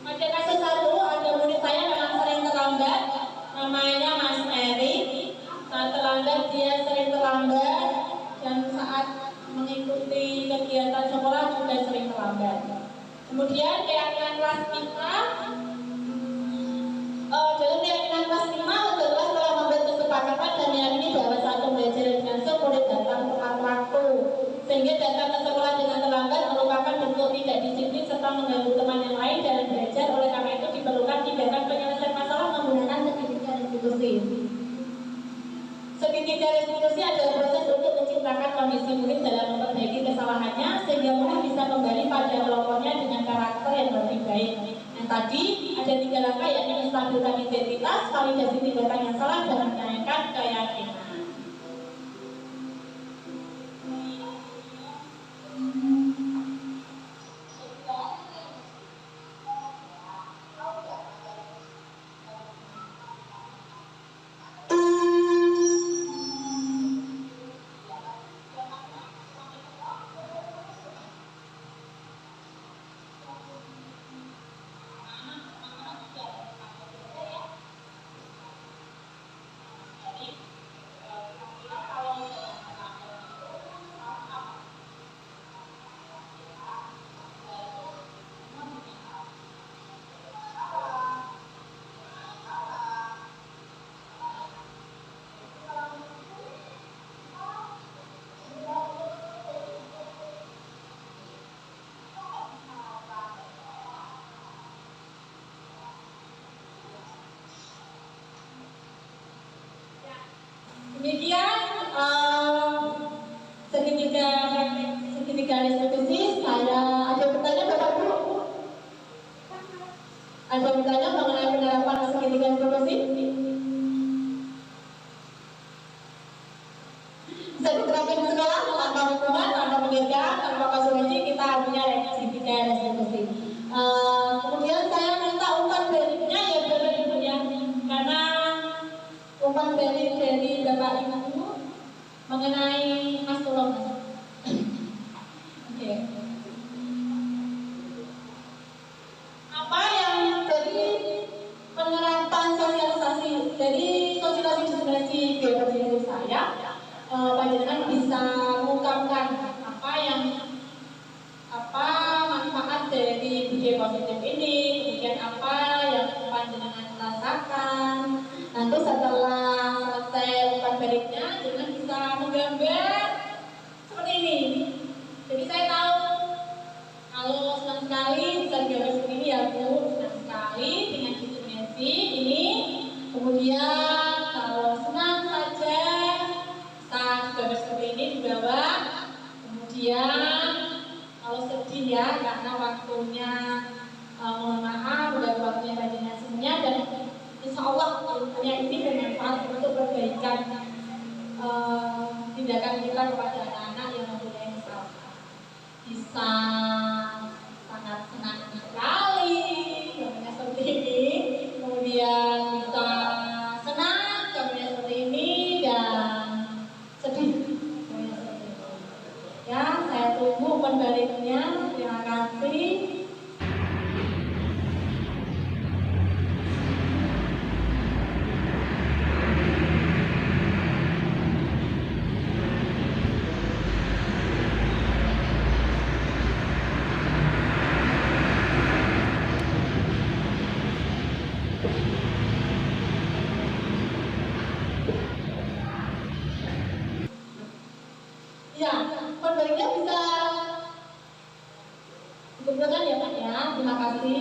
[SPEAKER 1] Pada kasus satu, ada murid saya memang sering terlambat, namanya Mas Eri. Saat terlambat, dia sering terlambat, dan saat mengikuti kegiatan sekolah juga sering terlambat. Kemudian keyakinan kelas 5, dalam keyakinan kelas 5, untuk kelas telah membuat kesepakatan dan meyakini bahwa saat belajar dengan murid datang tepat waktu, sehingga datang ke sekolah dengan terlambat merupakan bentuk tidak disiplin serta mengganggu teman yang lain dalam belajar. Oleh karena itu diperlukan tindakan penyelesaian masalah menggunakan segitiga restitusi. Segitiga restitusi adalah proses untuk menciptakan kondisi murid dalam memperbaiki kesalahannya sehingga murid bisa kembali pada kelompoknya dengan karakter yang lebih baik. Yang tadi ada 3 langkah, yakni menstabilkan identitas, validasi tindakan yang salah, dan menaikkan keyakinan. Demikian segitiga restitusi. Saya ada pertanyaan Bapak Ibu? Ada bertanya mengenai penerapan segitiga restitusi? Bisa diterapkan di sekolah tanpa hukuman, tanpa pendidikan, tanpa konsumsi, kita punya segitiga restitusi. Kemudian saya minta umpan baliknya ya Bapak Ibu ya, karena umpan balik dari Bapak Ibu mengenai Mas Tulung. Oke. Apa yang dari penerapan sosialisasi dari sosialisasi diskusi biologi saya, panjenengan bisa mengungkapkan apa manfaat dari budaya positif ini, kemudian apa yang panjenengan rasakan. Nanti setelah selesai umpan baliknya, jangan bisa menggambar seperti ini. Jadi saya tahu kalau senang sekali bisa digambar seperti ini ya Bu, senang sekali dengan dimensi ini. Kemudian kalau senang saja bisa gambar seperti ini di bawah. Kemudian kalau sedih ya karena waktunya mohon maaf udah waktunya bagian semuanya, dan insya Allah ilmunya ini bermanfaat untuk perbaikan tindakan kita kepada anak-anak yang mempunyai kesalahan. Bisa sangat senang sekali gambarnya seperti ini, kemudian bisa senang gambarnya seperti ini, dan sedih gambarnya seperti ini. Ya, saya tunggu pembaliknya. Terima kasih.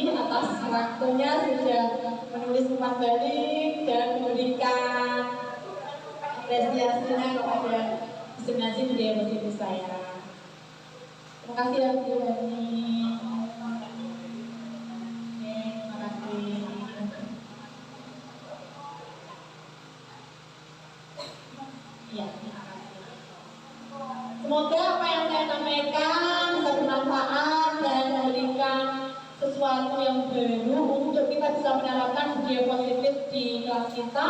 [SPEAKER 1] kasih atas waktunya sudah menulis umpan balik dan memberikan apresiasinya kepada diseminasi budaya positif saya. Terima kasih ya Bu Hani. Terima kasih. Ya, terima kasih. Semoga apa yang saya sampaikan bisa bermanfaat dan memberikan sesuatu yang baru untuk kita bisa menerapkan budaya positif di kelas kita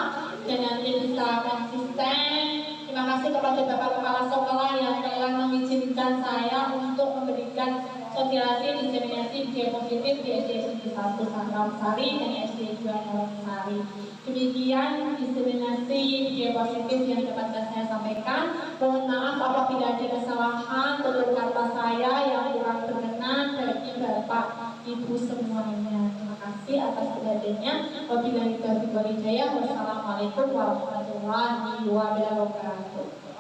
[SPEAKER 1] dan nanti bisa konsisten. Terima kasih kepada Bapak Kepala Sekolah yang telah mengizinkan saya untuk memberikan sosialisasi diseminasi budaya positif di SD 1 Sandra Sari dan SD 2 Sari. Demikian diseminasi budaya positif yang dapat saya sampaikan. Mohon maaf apabila ada kesalahan tutur kata saya yang kurang berkenan bagi Bapak Ibu semuanya. Terima kasih atas perhatiannya. Wabillahi taufiq wal hidayah. Wassalamualaikum warahmatullahi wabarakatuh.